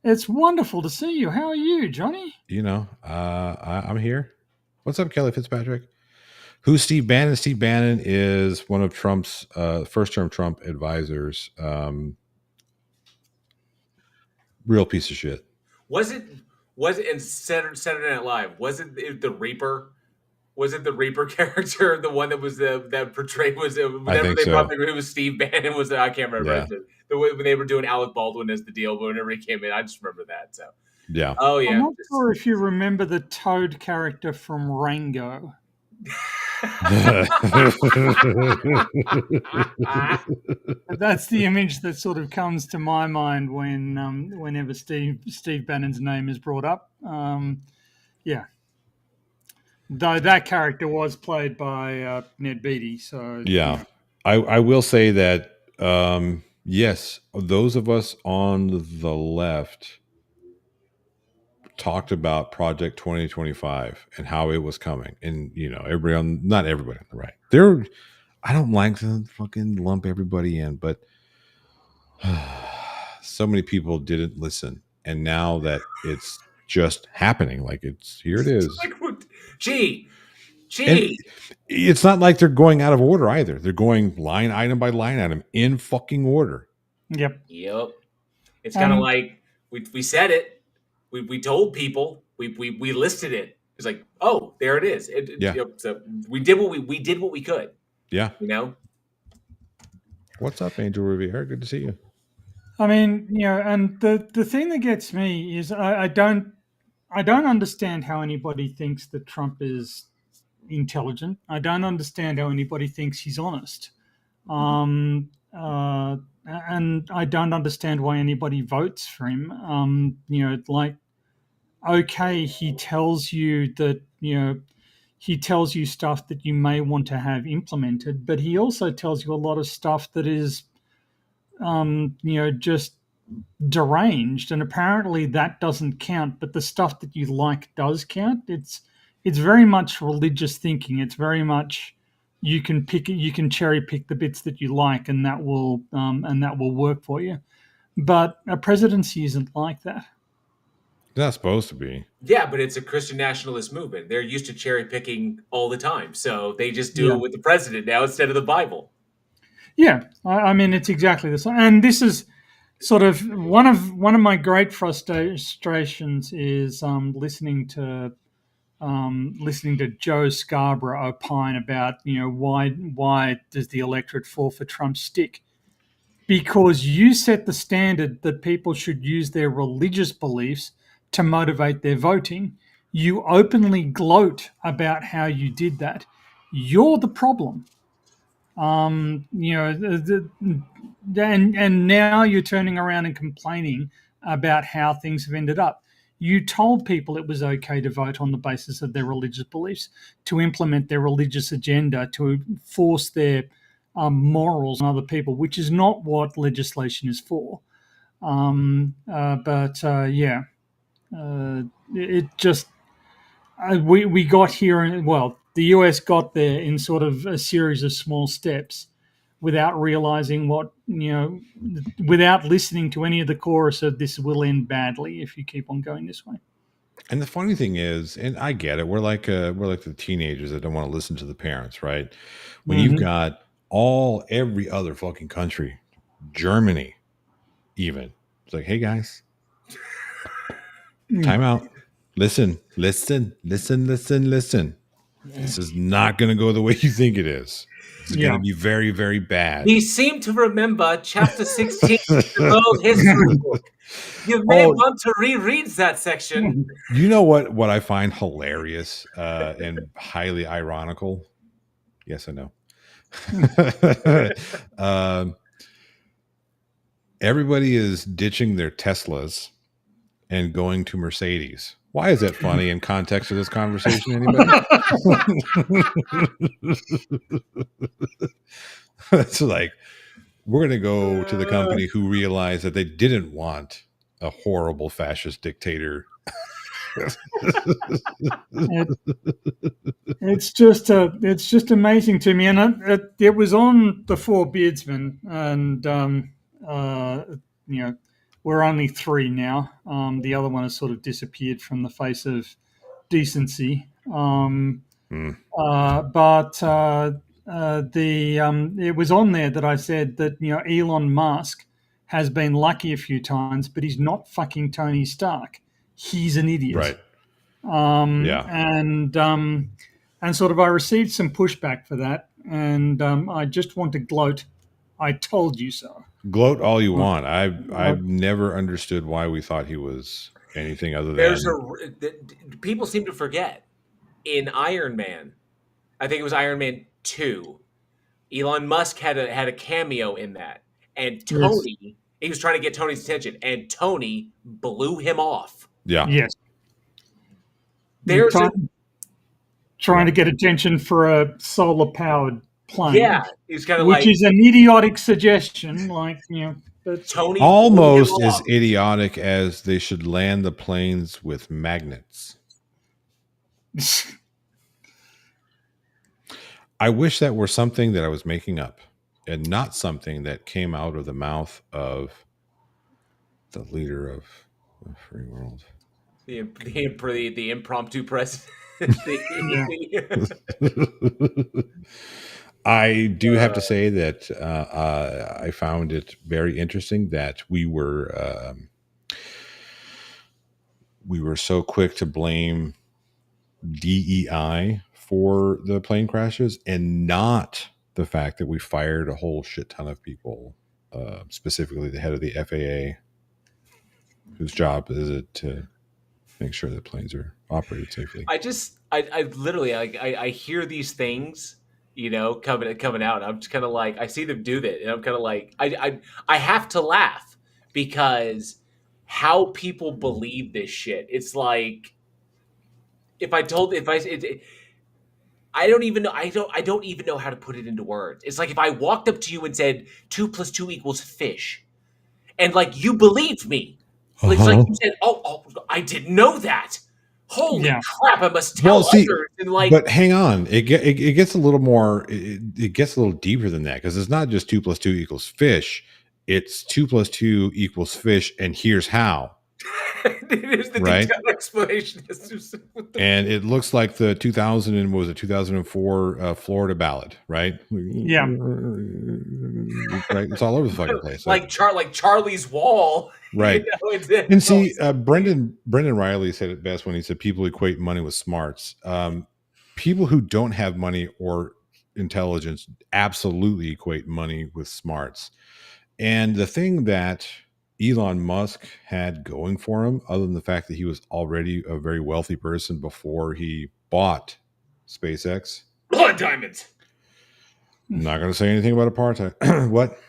It's wonderful to see you. How are you, Johnny? I'm here. What's up, Kelly Fitzpatrick? Who's Steve Bannon? Steve Bannon is one of Trump's first-term Trump advisors. Real piece of shit. Was it in Saturday Night Live? Was it the Reaper? Was it the Reaper character, the one that was that portrayed was whenever they brought it was Steve Bannon was I can't remember when they were doing Alec Baldwin as the deal, but whenever he came in, I just remember that. So yeah. Oh yeah. I'm not sure if you remember the Toad character from Rango. That's the image that sort of comes to my mind whenever Steve Bannon's name is brought up. Yeah. Though that character was played by Ned Beatty, so yeah. I will say that yes, those of us on the left talked about Project 2025 and how it was coming, and not everybody on the right. I don't like to fucking lump everybody in, but so many people didn't listen, and now that it's just happening, like here it is. Gee. And it's not like they're going out of order either. They're going line item by line item in fucking order. Yep. It's kind of like we said it. We told people. We listed it. It's like, oh, there it is. So we did what we could. Yeah. What's up, Angel Riviera? Good to see you. I mean, and the thing that gets me is I don't understand how anybody thinks that Trump is intelligent. I don't understand how anybody thinks he's honest. And I don't understand why anybody votes for him. Okay, he tells you that, he tells you stuff that you may want to have implemented, but he also tells you a lot of stuff that is, just deranged. And apparently that doesn't count, but the stuff that you like does count. It's very much religious thinking. It's very much you can cherry pick the bits that you like, and that will work for you. But a presidency isn't like that. It's not supposed to be. Yeah, but it's a Christian nationalist movement. They're used to cherry picking all the time, so they just do it with the president now instead of the Bible. Yeah, I mean it's exactly the same. And this is sort of one of my great frustrations is listening to Joe Scarborough opine about why does the electorate fall for Trump's stick? Because you set the standard that people should use their religious beliefs to motivate their voting. You openly gloat about how you did that. You're the problem. And now you're turning around and complaining about how things have ended up. You told people it was okay to vote on the basis of their religious beliefs, to implement their religious agenda, to force their morals on other people, which is not what legislation is for. It just we got here, and the US got there in sort of a series of small steps, without realizing without listening to any of the chorus of this will end badly if you keep on going this way. And the funny thing is, and I get it, we're like the teenagers that don't want to listen to the parents, right? When you've got every other fucking country, Germany, even. It's like, hey guys, time out. Listen. This is not going to go the way you think it is. This is going to be very, very bad. We seem to remember chapter 16 of the World History book. You may want to reread that section. You know what I find hilarious and highly ironical? Yes, I know. Everybody is ditching their Teslas and going to Mercedes. Why is that funny in context of this conversation, anybody? It's like, we're going to go to the company who realized that they didn't want a horrible fascist dictator. It's just amazing to me, and it was on the Four Beardsmen, and we're only three now. The other one has sort of disappeared from the face of decency. But it was on there that I said that Elon Musk has been lucky a few times, but he's not fucking Tony Stark. He's an idiot, right? And sort of I received some pushback for that, and I just want to gloat. I told you so. Gloat all you want. I've never understood why we thought he was anything other than. People seem to forget in Iron Man. I think it was Iron Man 2. Elon Musk had a cameo in that, and Tony. He was trying to get Tony's attention, and Tony blew him off. Yeah. Yes. There's trying to get attention for a solar-powered plane. Yeah, he's kind of which is an idiotic suggestion, but Tony almost as idiotic as they should land the planes with magnets. I wish that were something that I was making up and not something that came out of the mouth of the leader of the free world. The impromptu president. I do have to say that I found it very interesting that we were so quick to blame DEI for the plane crashes and not the fact that we fired a whole shit ton of people, specifically the head of the FAA, whose job is it to make sure that planes are operated safely. I literally I hear these things, coming out. I'm just kind of like, I see them do that, and I'm kind of like, I have to laugh because how people believe this shit. It's like I don't even know. I don't even know how to put it into words. It's like if I walked up to you and said 2 + 2 = fish, and like you believed me. It's like you said, "Oh, I didn't know that. Holy crap! I must tell others." And but hang on, it gets a little more. It gets a little deeper than that because it's not just 2 + 2 = fish. It's 2 + 2 = fish, and here's how. It is the detailed explanation. And it looks like the 2004 Florida ballad, right? Yeah, right. It's all over the fucking place. like Charlie's Wall, right? And see, Brendan Riley said it best when he said people equate money with smarts. People who don't have money or intelligence absolutely equate money with smarts. And the thing that Elon Musk had going for him, other than the fact that he was already a very wealthy person before he bought SpaceX. Blood diamonds. I'm not going to say anything about apartheid. What?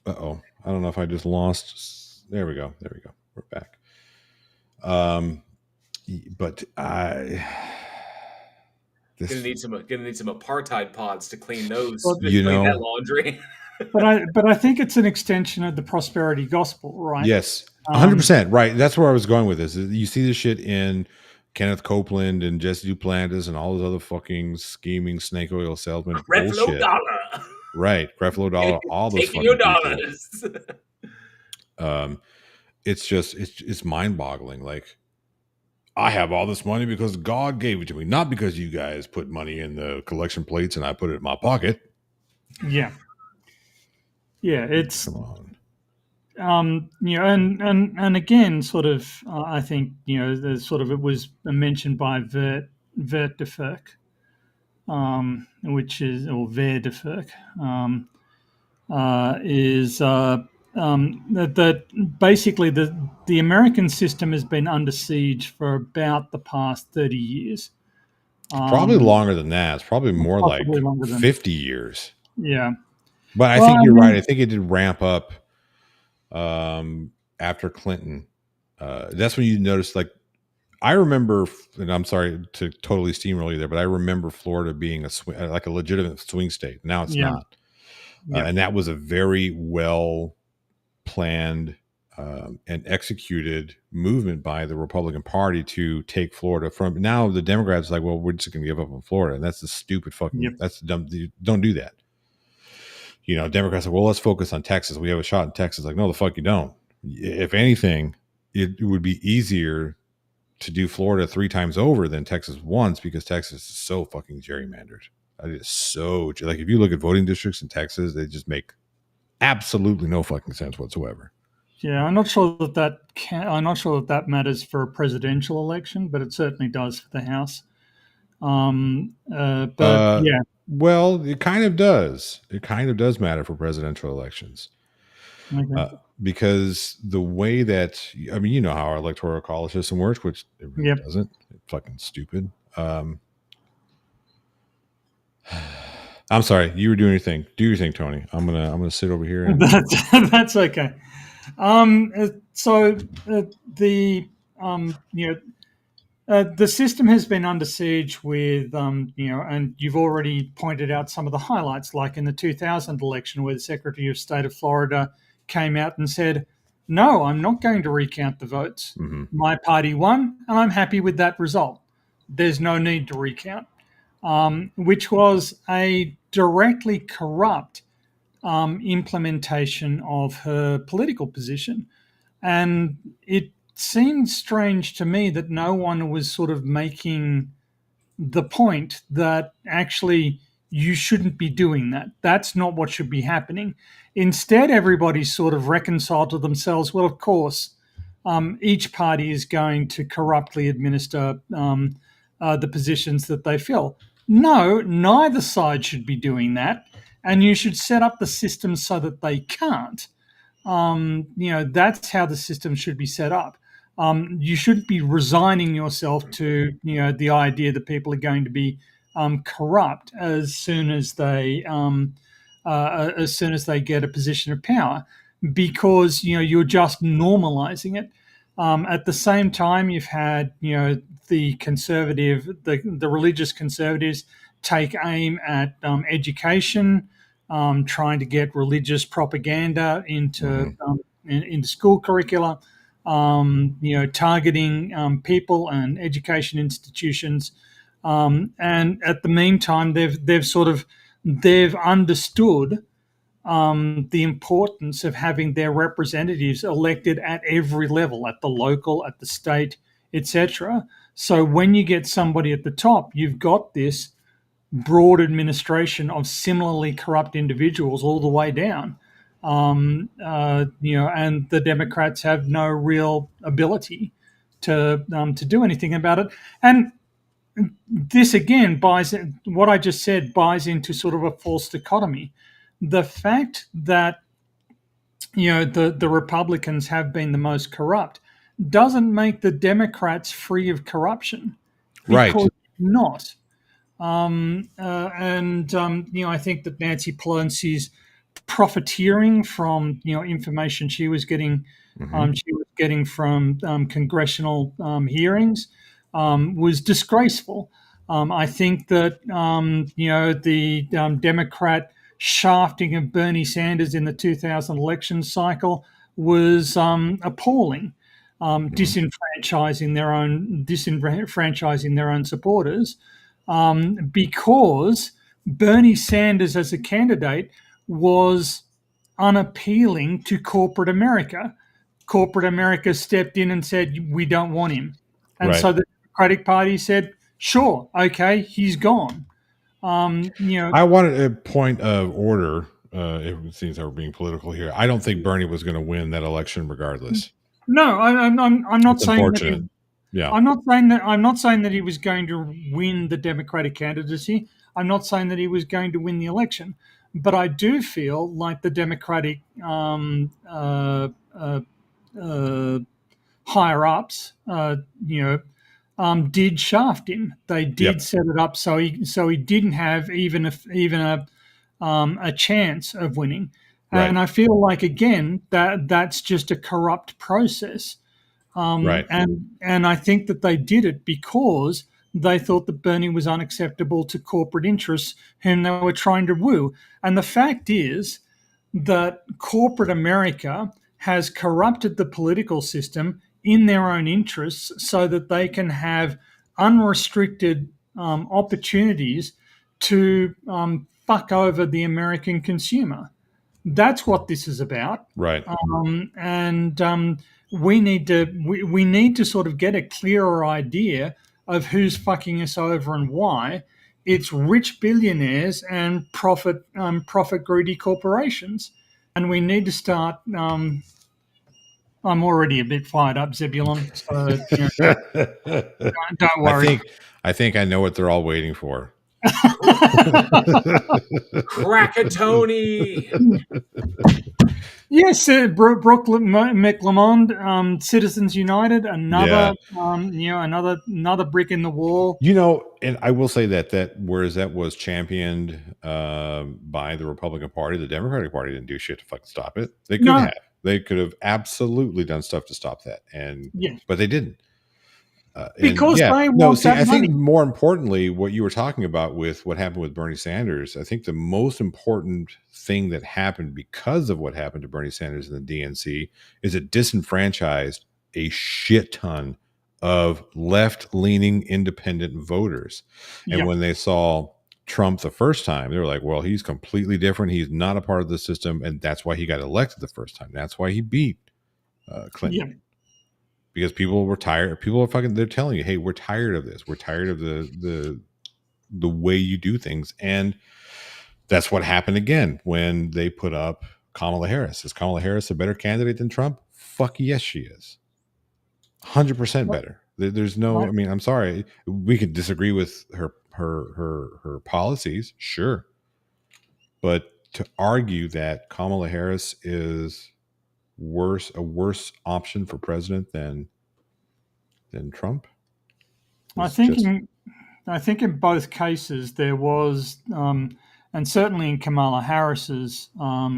Uh-oh. I don't know if I just lost. There we go. We're back. But gonna need some apartheid pods to clean those. Clean that laundry. But I think it's an extension of the prosperity gospel, right? Yes, 100%. Right. That's where I was going with this. You see this shit in Kenneth Copeland and Jesse Duplantis and all those other fucking scheming snake oil salesmen bullshit. Dollar. Right. Creflo Dollar. All those taking your dollars. It's mind boggling. Like I have all this money because God gave it to me, not because you guys put money in the collection plates and I put it in my pocket. Yeah, yeah. It's Come on. and again, sort of, I think there's sort of it was mentioned by Vert de Ferk, which is or Ver de Ferk, is that basically the American system has been under siege for about the past 30 years. Probably longer than that. It's probably more Possibly like longer than 50 years. yeah. But I Well, think I you're right. I mean, think it did ramp up after Clinton. That's when you notice, like, I remember, and I'm sorry to totally steamroll you there, but I remember Florida being like a legitimate swing state. Now it's yeah, not. yeah, And that was a very well planned and executed movement by the Republican Party to take Florida from. Now the Democrats are like, well, we're just going to give up on Florida, and that's the stupid yep, fucking. That's the dumb. Don't do that. Democrats are, well, let's focus on Texas. We have a shot in Texas. Like, no, the fuck you don't. If anything, it would be easier to do Florida 3 times over than Texas once, because Texas is so fucking gerrymandered. It is so, like, if you look at voting districts in Texas, they just make absolutely no fucking sense whatsoever. yeah. I'm not sure that matters for a presidential election, but it certainly does for the House. But Uh, yeah, well, it kind of does. It kind of does matter for presidential elections. okay, Because the way that, I mean, you know how our electoral college system works, which it really yep. doesn't. It's fucking stupid. I'm sorry, you were doing your thing. Do your thing, Tony. I'm gonna sit over here and That's okay. So the the system has been under siege with and you've already pointed out some of the highlights, like in the 2000 election, where the Secretary of State of Florida came out and said, "No, I'm not going to recount the votes. Mhm. My party won, and I'm happy with that result. There's no need to recount," which was a directly corrupt implementation of her political position. And it seemed strange to me that no one was sort of making the point that actually you shouldn't be doing that. That's not what should be happening. Instead, everybody sort of reconciled to themselves, well, of course, each party is going to corruptly administer the positions that they fill. No, neither side should be doing that. And you should set up the system so that they can't. That's how the system should be set up. You shouldn't be resigning yourself to the idea that people are going to be corrupt as soon as they get a position of power, because you're just normalizing it. At the same time, you've had the religious conservatives take aim at education, trying to get religious propaganda into Mhm. into school curricula, targeting people and education institutions, and at the meantime, they've understood the importance of having their representatives elected at every level, at the local, at the state, etc. So when you get somebody at the top, you've got this broad administration of similarly corrupt individuals all the way down. And the Democrats have no real ability to do anything about it. And this again what I just said buys into sort of a false dichotomy. The fact that the Republicans have been the most corrupt doesn't make the Democrats free of corruption, Right. because not. I think that Nancy Pelosi's profiteering from information Mhm. she was getting from congressional hearings was disgraceful. I think that the Democrat shafting of Bernie Sanders in the 2000 election cycle was appalling. Mhm. Disenfranchising their own supporters, because Bernie Sanders as a candidate was unappealing to corporate America. Corporate America stepped in and said, "We don't want him." And so the Democratic Party said, sure, okay, he's gone. I wanted a point of order. It seems that we're being political here. I don't think Bernie was going to win that election regardless. No, I'm not It's saying that. unfortunate. Yeah. I'm not saying that he was going to win the Democratic candidacy. I'm not saying that he was going to win the election, but I do feel like the Democratic higher ups, did shaft him. They did set it up so he didn't have even a chance of winning. And I feel like again that's just a corrupt process. Right. And I think that they did it because they thought that Bernie was unacceptable to corporate interests whom they were trying to woo. And the fact is that corporate America has corrupted the political system in their own interests so that they can have unrestricted opportunities to fuck over the American consumer. That's what this is about. Right. We need to sort of get a clearer idea of who's fucking us over and why. It's rich billionaires and profit greedy corporations, and we need to start. I'm already a bit fired up, Zebulon. So don't worry. I think I know what they're all waiting for. Krakatoni. Yes, Brooklyn McLemond, Citizens United, another brick in the wall. And I will say that whereas that was championed by the Republican Party, the Democratic Party didn't do shit to fucking stop it. They could have. They could have absolutely done stuff to stop that, but they didn't. Because they want that money. I think more importantly, what you were talking about with what happened with Bernie Sanders, I think the most important thing that happened because of what happened to Bernie Sanders and the DNC is it disenfranchised a shit ton of left-leaning independent voters. And when they saw Trump the first time, they were like, well, he's completely different. He's not a part of the system. And that's why he got elected the first time. That's why he beat Clinton. Yeah. Because people were tired. People are they're telling you, hey, we're tired of this. We're tired of the way you do things. And that's what happened again when they put up Kamala Harris. Is Kamala Harris a better candidate than Trump? Fuck yes, she is. 100% better. There's no, I mean, I'm sorry. We could disagree with her policies, sure. But to argue that Kamala Harris is a worse option for president than Trump. I think in both cases there was, and certainly in Kamala Harris's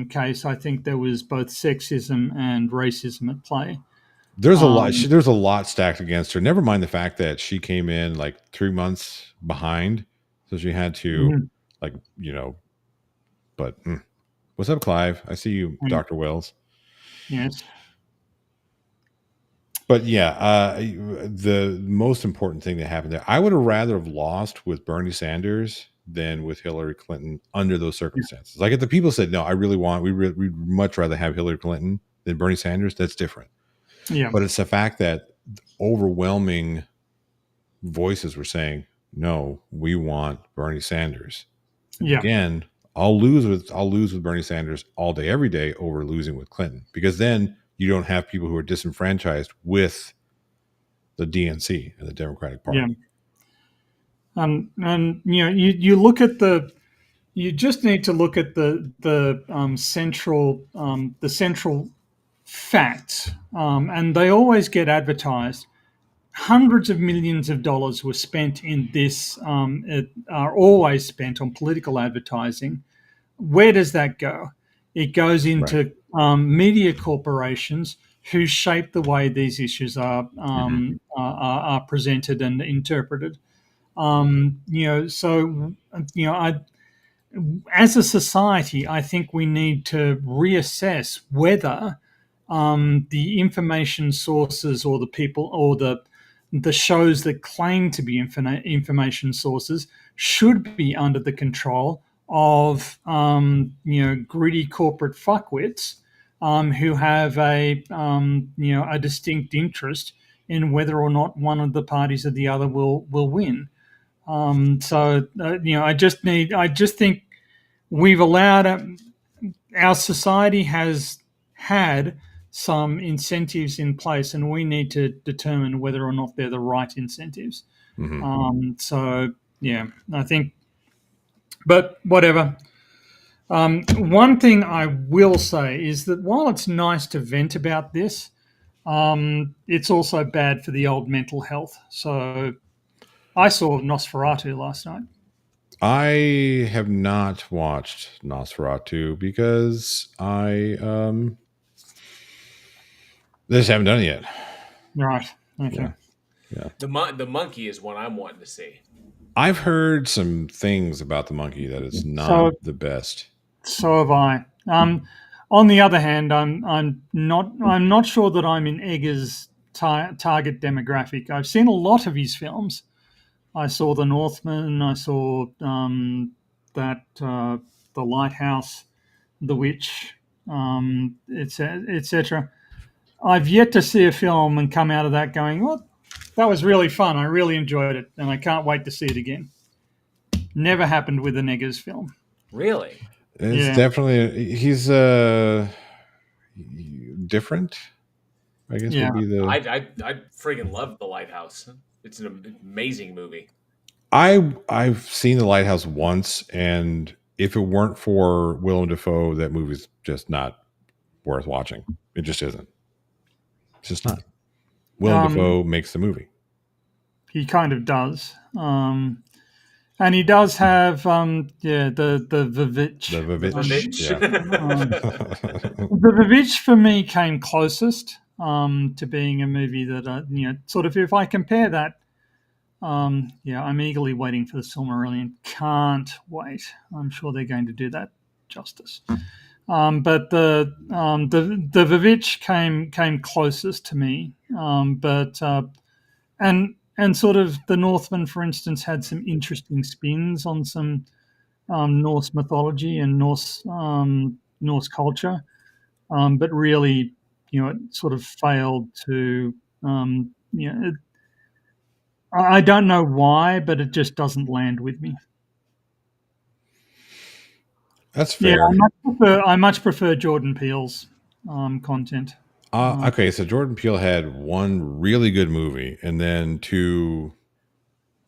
case, I think there was both sexism and racism at play. There's a lot. There's a lot stacked against her. Never mind the fact that she came in like 3 months behind, so she had to, But what's up, Clive? I see you, Dr. Wells. Yes. But yeah, the most important thing that happened there, I would have rather have lost with Bernie Sanders than with Hillary Clinton under those circumstances. Like if the people said, no, we'd much rather have Hillary Clinton than Bernie Sanders, that's different. Yeah. But it's the fact that overwhelming voices were saying, no, we want Bernie Sanders. Yeah. Again, I'll lose with Bernie Sanders all day, every day over losing with Clinton, because then you don't have people who are disenfranchised with the DNC and the Democratic Party. Yeah. And you look at you just need to look at the central facts, and they always get advertised. Hundreds of millions of dollars were spent in this, are always spent on political advertising. Where does that go? It goes into media corporations who shape the way these issues are presented and interpreted. As a society, I think we need to reassess whether the information sources or the people or the shows that claim to be information sources should be under the control of greedy corporate fuckwits who have a distinct interest in whether or not one of the parties or the other will win. I just think we've allowed our society has had some incentives in place, and we need to determine whether or not they're the right incentives. I think, but whatever. One thing I will say is that while it's nice to vent about this, it's also bad for the old mental health. So I saw Nosferatu last night. I have not watched Nosferatu because I just haven't done it yet. Right. Okay. Yeah. The monkey is one I'm wanting to see. I've heard some things about the monkey that it's not the best. So have I. On the other hand, I'm not sure that I'm in Eggers' target demographic. I've seen a lot of his films. I saw The Northman. I saw The Lighthouse, The Witch, etc. I've yet to see a film and come out of that going, well, that was really fun. I really enjoyed it, and I can't wait to see it again. Never happened with an Eggers film. Really? It's definitely he's different. I guess would be the. I friggin' love The Lighthouse. It's an amazing movie. I've seen The Lighthouse once, and if it weren't for Willem Dafoe, that movie's just not worth watching. It just isn't. It's just not. Willem Dafoe makes the movie. He kind of does. And he does have, the Vivitch. The Vivitch. The Vivitch for me came closest to being a movie that, sort of, if I compare that, I'm eagerly waiting for the Silmarillion. Can't wait. I'm sure they're going to do that justice. But the Vivitch came closest to me. And sort of The Northman, for instance, had some interesting spins on some Norse mythology and Norse culture, but really, it sort of failed to. I don't know why, but it just doesn't land with me. That's fair. Yeah, I much prefer Jordan Peele's content. Okay, so Jordan Peele had one really good movie and then two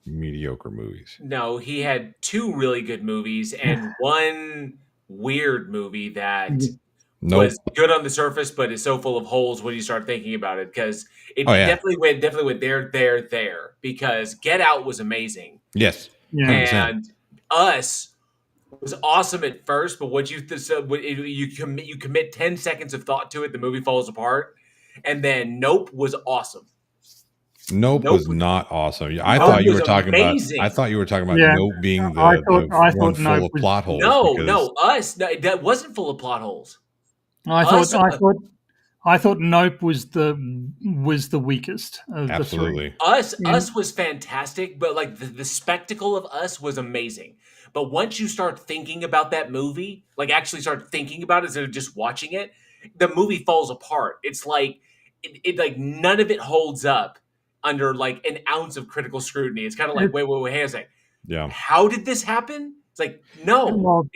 mediocre movies. No, he had two really good movies and one weird movie that was good on the surface, but is so full of holes when you start thinking about it. Because it definitely went there. Because Get Out was amazing. Yes, 100%. And Us was awesome at first, but what you commit 10 seconds of thought to it, the movie falls apart. And then Nope was awesome. Nope was not awesome. I thought you were talking about Nope being the one full of plot holes. No, Us. No, that wasn't full of plot holes. I thought Nope was the weakest of the three. Us was fantastic, but like the spectacle of Us was amazing. But once you start thinking about that movie, like actually start thinking about it instead of just watching it, the movie falls apart. It's like it like none of it holds up under like an ounce of critical scrutiny. It's kind of like, wait, hang a second. Yeah. How did this happen? It's like, no. Well,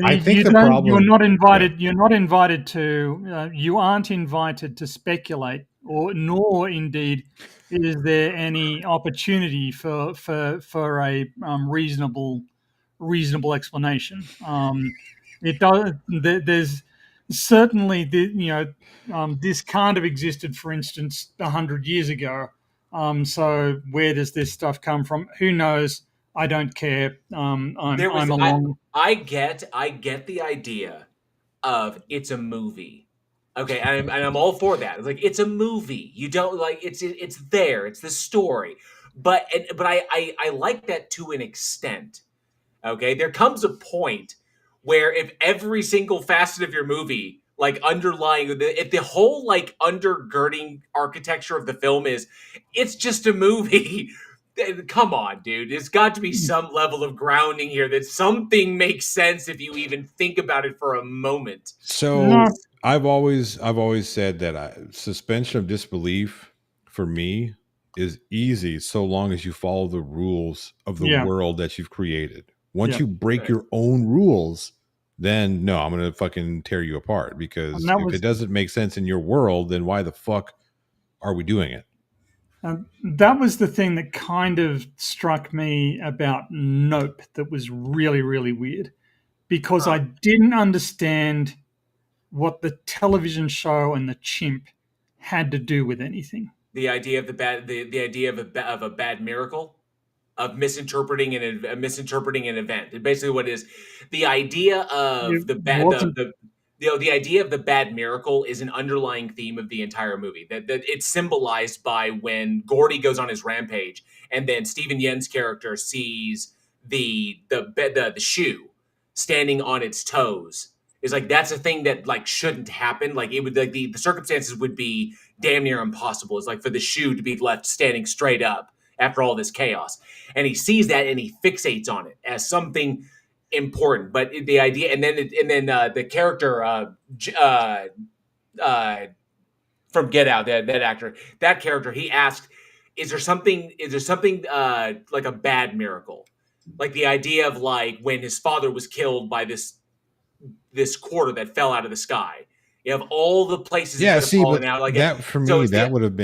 I think the problem, you're not invited. Yeah. You're not invited to. You aren't invited to speculate, nor indeed is there any opportunity for a reasonable explanation. It does. There's certainly this can't have existed, for instance, 100 years ago. So where does this stuff come from? Who knows? I don't care. I'm along. I get the idea of it's a movie. Okay, and I'm all for that. It's like it's a movie. You don't like it's there. It's the story. But I like that to an extent. Okay, there comes a point where if every single facet of your movie, like underlying, if the whole like undergirding architecture of the film is, it's just a movie. Come on, dude. There's got to be some level of grounding here that something makes sense if you even think about it for a moment. So I've always said that suspension of disbelief for me is easy so long as you follow the rules of the Yeah. world that you've created. Once Yeah. you break Right. your own rules, then no, I'm going to fucking tear you apart, And because that if it was doesn't make sense in your world, then why the fuck are we doing it? that was the thing that kind of struck me about Nope that was really, really weird, because I Huh. didn't understand what the television show and the chimp had to do with anything. The idea of the idea of of a bad miracle, of misinterpreting an event. And basically, what it is the idea It of the bad wasn't. the idea of the bad miracle is an underlying theme of the entire movie. That it's symbolized by when Gordy goes on his rampage, and then Stephen Yen's character sees the shoe standing on its toes. Is like that's a thing that like shouldn't happen. Like it would like the circumstances would be damn near impossible. It's like for the shoe to be left standing straight up after all this chaos, and he sees that and he fixates on it as something important. But the idea, and then the character uh, from Get Out, that actor, that character, he asked, "Is there something? Is there something like a bad miracle?" Like the idea of like when his father was killed by this quarter that fell out of the sky. You have all the places it Yeah, could have see, fallen but out. Like that for so, me, it's the that would have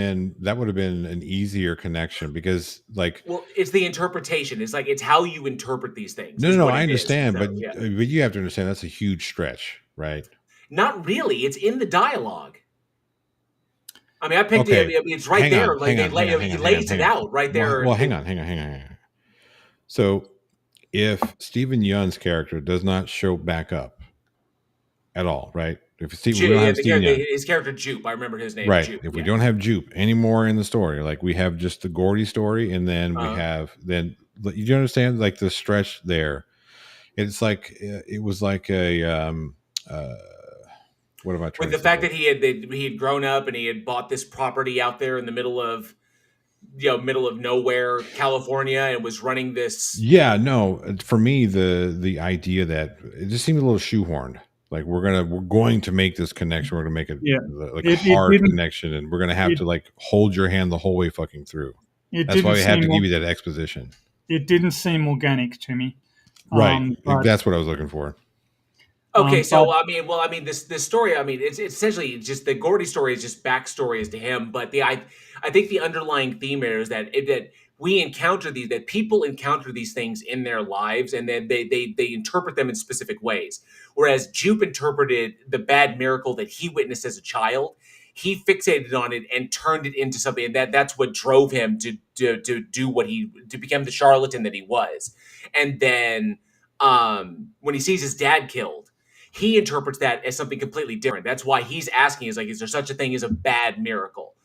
been an easier connection, because like well, it's the interpretation. It's like it's how you interpret these things no, is no, what I it is. understand, So yeah, but you have to understand that's a huge stretch, right? not really. It's in the dialogue. I mean, I picked it. I Okay, mean, it's right there. Like he lays it hang on. out right there. Well, hang on. So if Stephen Yeun's character does not show back up at all, right? If Steve, we don't Yeah, have Stephen Yeun, his character Jupe. I remember his name, right? Jupe. If we Yeah. don't have Jupe anymore in the story, like we have just the Gordy story, and then we Uh, have you understand like the stretch there. It's like it was like a uh, what am I with trying the to say? fact that he had grown up and he had bought this property out there in the middle of nowhere, California, and was running this. Yeah, no, for me the idea that it just seemed a little shoehorned. Like we're going to make this connection. We're going to make it Yeah. like a It hard didn't. connection, and we're going to have It to like hold your hand the whole way fucking through. it That's why didn't we had seem. to give you that exposition. It didn't seem organic to me. Right. But That's what I was looking for. Okay, but so I mean, this story. I mean, it's essentially just the Gordy story is just backstory as to him. But I think the underlying theme here is that we encounter that people encounter these things in their lives, and then they interpret them in specific ways. Whereas Jupe interpreted the bad miracle that he witnessed as a child, he fixated on it and turned it into something, and that's what drove him to do to become the charlatan that he was. And then when he sees his dad killed, he interprets that as something completely different. That's why he's asking, is there such a thing as a bad miracle?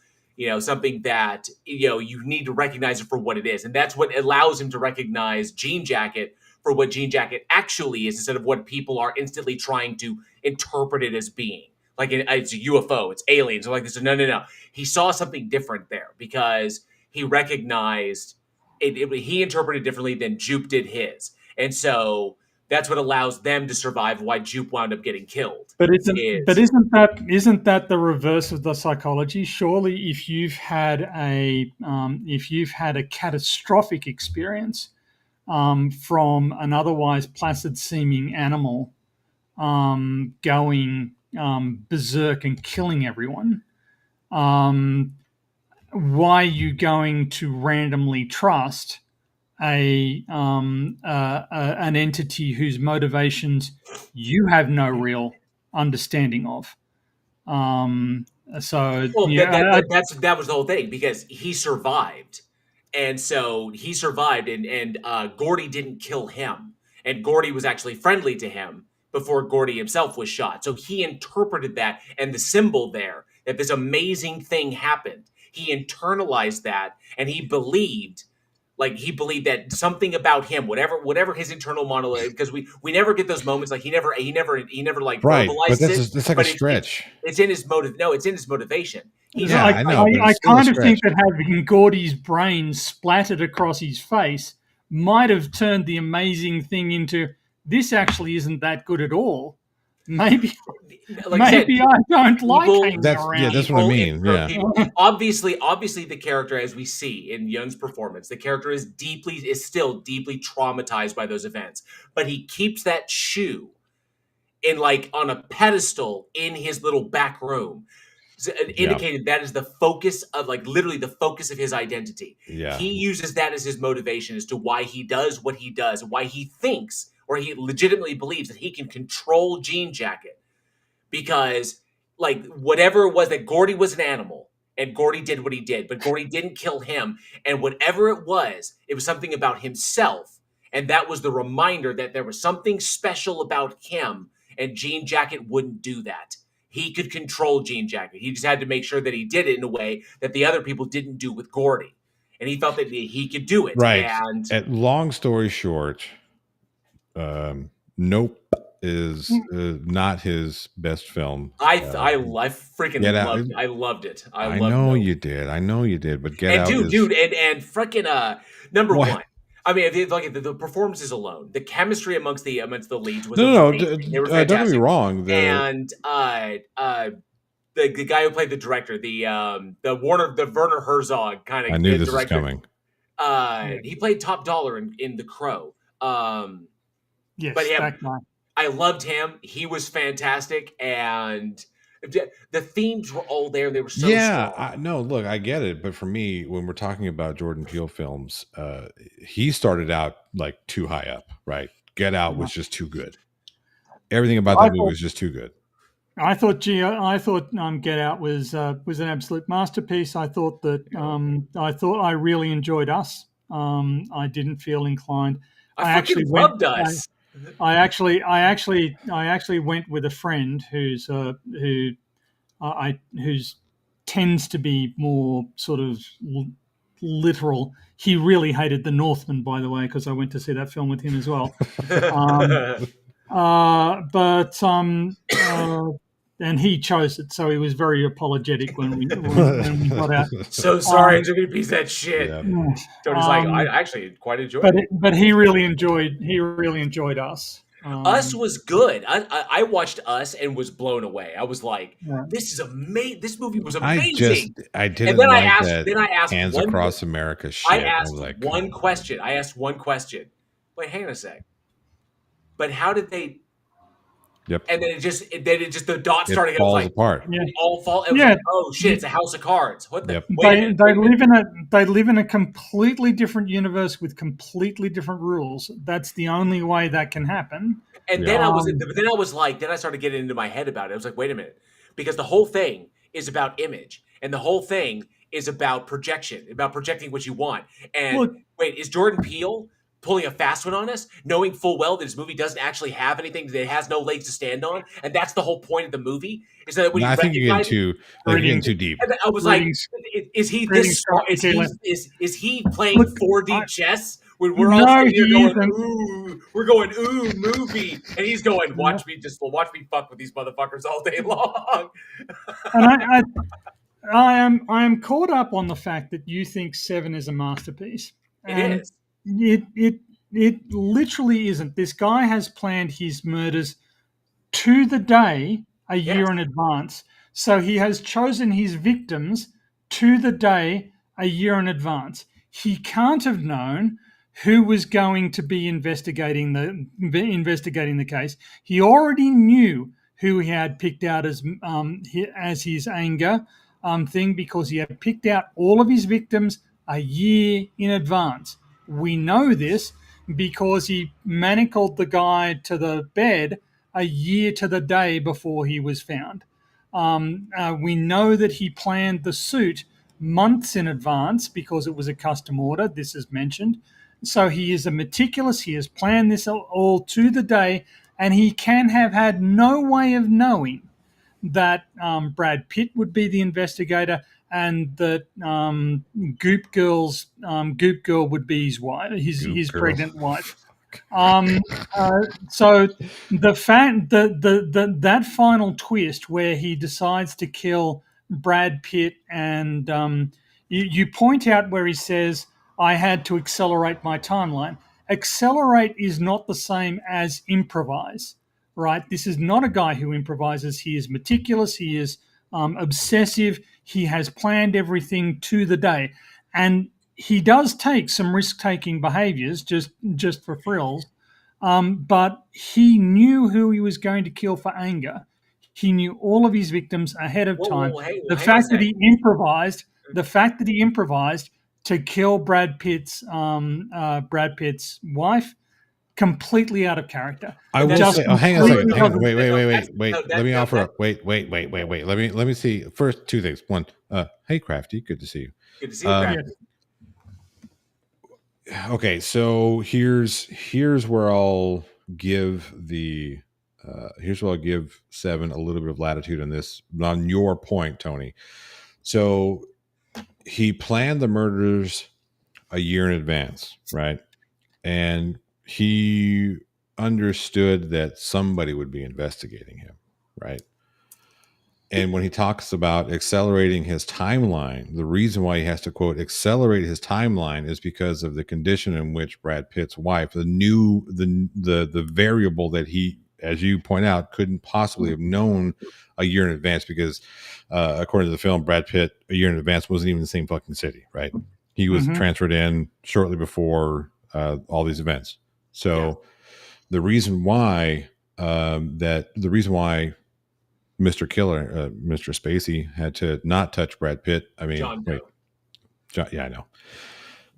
Something that, you need to recognize it for what it is. And that's what allows him to recognize Jean Jacket for what Jean Jacket actually is, instead of what people are instantly trying to interpret it as being. Like it's a UFO, it's aliens, or like this. No. He saw something different there because he recognized he interpreted differently than Jupe did his. And so that's what allows them to survive. Why Jupe wound up getting killed. but isn't that the reverse of the psychology? Surely, if you've had a catastrophic experience from an otherwise placid seeming animal going berserk and killing everyone, why are you going to randomly trust an entity whose motivations you have no real understanding of? So Well, yeah, that was the whole thing because he survived, and so he survived, and Gordy didn't kill him, and Gordy was actually friendly to him before Gordy himself was shot. So he interpreted that and the symbol there that this amazing thing happened. He internalized that, and he believed that something about him, whatever his internal monologue, because we never get those moments. Like he never like Right, but verbalizes it, that's like a but stretch. it's in his motive. No, it's in his motivation. He's Yeah, like, I know, but I it's still a kind of think stretch. that having Gordy's brain splattered across his face might have turned the amazing thing into this actually isn't that good at all. Maybe Like I said, I don't like people, hanging That's around. that's what I mean. Yeah. obviously the character, as we see in Young's performance, the character is still deeply traumatized by those events, but he keeps that shoe in like on a pedestal in his little back room. So, Yeah. indicated that is the focus of, like, literally the focus of his identity. Yeah. He uses that as his motivation as to why he does what he does, why he thinks or he legitimately believes that he can control Jean Jacket, because, like, whatever it was, that Gordy was an animal and Gordy did what he did, but Gordy didn't kill him. And whatever it was something about himself. And that was the reminder that there was something special about him, and Jean Jacket wouldn't do that. He could control Jean Jacket. He just had to make sure that he did it in a way that the other people didn't do with Gordy. And he felt that he could do it. Right. And Long story short, Nope is not his best film. I freaking Get Out. loved it. I loved it. I loved know Nope. you did. I know you did. But Get And Out, dude, and freaking number What? one. I mean, the performances alone, the chemistry amongst the leads was no. amazing. They were Don't get me fantastic. wrong. And the guy who played the director, the Werner Herzog kind of. I knew this director, was coming. He played Top Dollar in The Crow. Yes, but yeah, that guy. I loved him. He was fantastic, and the themes were all there. They were so strong. No, look, I get it, but for me, when we're talking about Jordan Peele films, he started out like too high up, right? Get Out was just too good. Everything about that movie was just too good. I thought Get Out was an absolute masterpiece. I thought I really enjoyed Us. I didn't feel inclined. I actually loved Us. I actually went with a friend who tends to be more sort of literal. He really hated The Northman, by the way, because I went to see that film with him as well. And he chose it, so he was very apologetic when we got out. So sorry, I took a piece of that shit. Yeah. Tony's like, I actually quite enjoyed it. But he really enjoyed Us. Us was good. I watched Us and was blown away. I was like, "This is amazing! This movie was amazing." I didn't. And then like I asked. that Then I asked. Hands Across America shit. I asked like, one question. I asked one question. Wait, hang on a sec. But how did they? Yep. And then it just the dots started. It falls apart. It all fall. It was like, oh shit! It's a house of cards. What the? Yep. They live in a completely different universe with completely different rules. That's the only way that can happen. And then I started getting into my head about it. I was like, wait a minute, because the whole thing is about image, and the whole thing is about projection, about projecting what you want. And wait, is Jordan Peele pulling a fast one on us, knowing full well that his movie doesn't actually have anything, that it has no legs to stand on, and that's the whole point of the movie? Is that when I think you're getting too deep. And I was like, is he this smart? Is he playing 4D chess? When we're all sitting here going, ooh, we're going, ooh, movie, and he's going, watch me fuck with these motherfuckers all day long. And I am caught up on the fact that you think Seven is a masterpiece. It is. It literally isn't. This guy has planned his murders to the day a year in advance. So he has chosen his victims to the day a year in advance. He can't have known who was going to be investigating the case. He already knew who he had picked out as his anger thing, because he had picked out all of his victims a year in advance. We know this because he manacled the guy to the bed a year to the day before he was found. We know that he planned the suit months in advance because it was a custom order. This is mentioned. So he is a meticulous. He has planned this all to the day, and he can have had no way of knowing that Brad Pitt would be the investigator and that Goop Girl would be his wife, his pregnant wife. So the fact that final twist where he decides to kill Brad Pitt, and you point out where he says, I had to accelerate my timeline. Accelerate is not the same as improvise. right? This is not a guy who improvises. He is meticulous. He is obsessive. He has planned everything to the day, and he does take some risk-taking behaviors just for thrills. But he knew who he was going to kill for anger. He knew all of his victims ahead of time. The hang on a fact that second. the fact that he improvised to kill Brad Pitt's wife, completely out of character. I will Just say, hang on a second. completely Hang on. doesn't- Wait. Let me offer up. Wait. Let me see. First, two things. One, hey, Crafty, good to see you. Good to see you, Brad. Okay, so here's where I'll give Seven a little bit of latitude on this, on your point, Tony. So he planned the murders a year in advance, right? And he understood that somebody would be investigating him, right? And when he talks about accelerating his timeline, the reason why he has to, quote, accelerate his timeline is because of the condition in which Brad Pitt's wife, the variable that he, as you point out, couldn't possibly have known a year in advance, because according to the film, Brad Pitt a year in advance wasn't even in the same fucking city, right? He was transferred in shortly before all these events. So the reason why Mr. Killer, Mr. Spacey, had to not touch Brad Pitt. I mean, yeah, I know.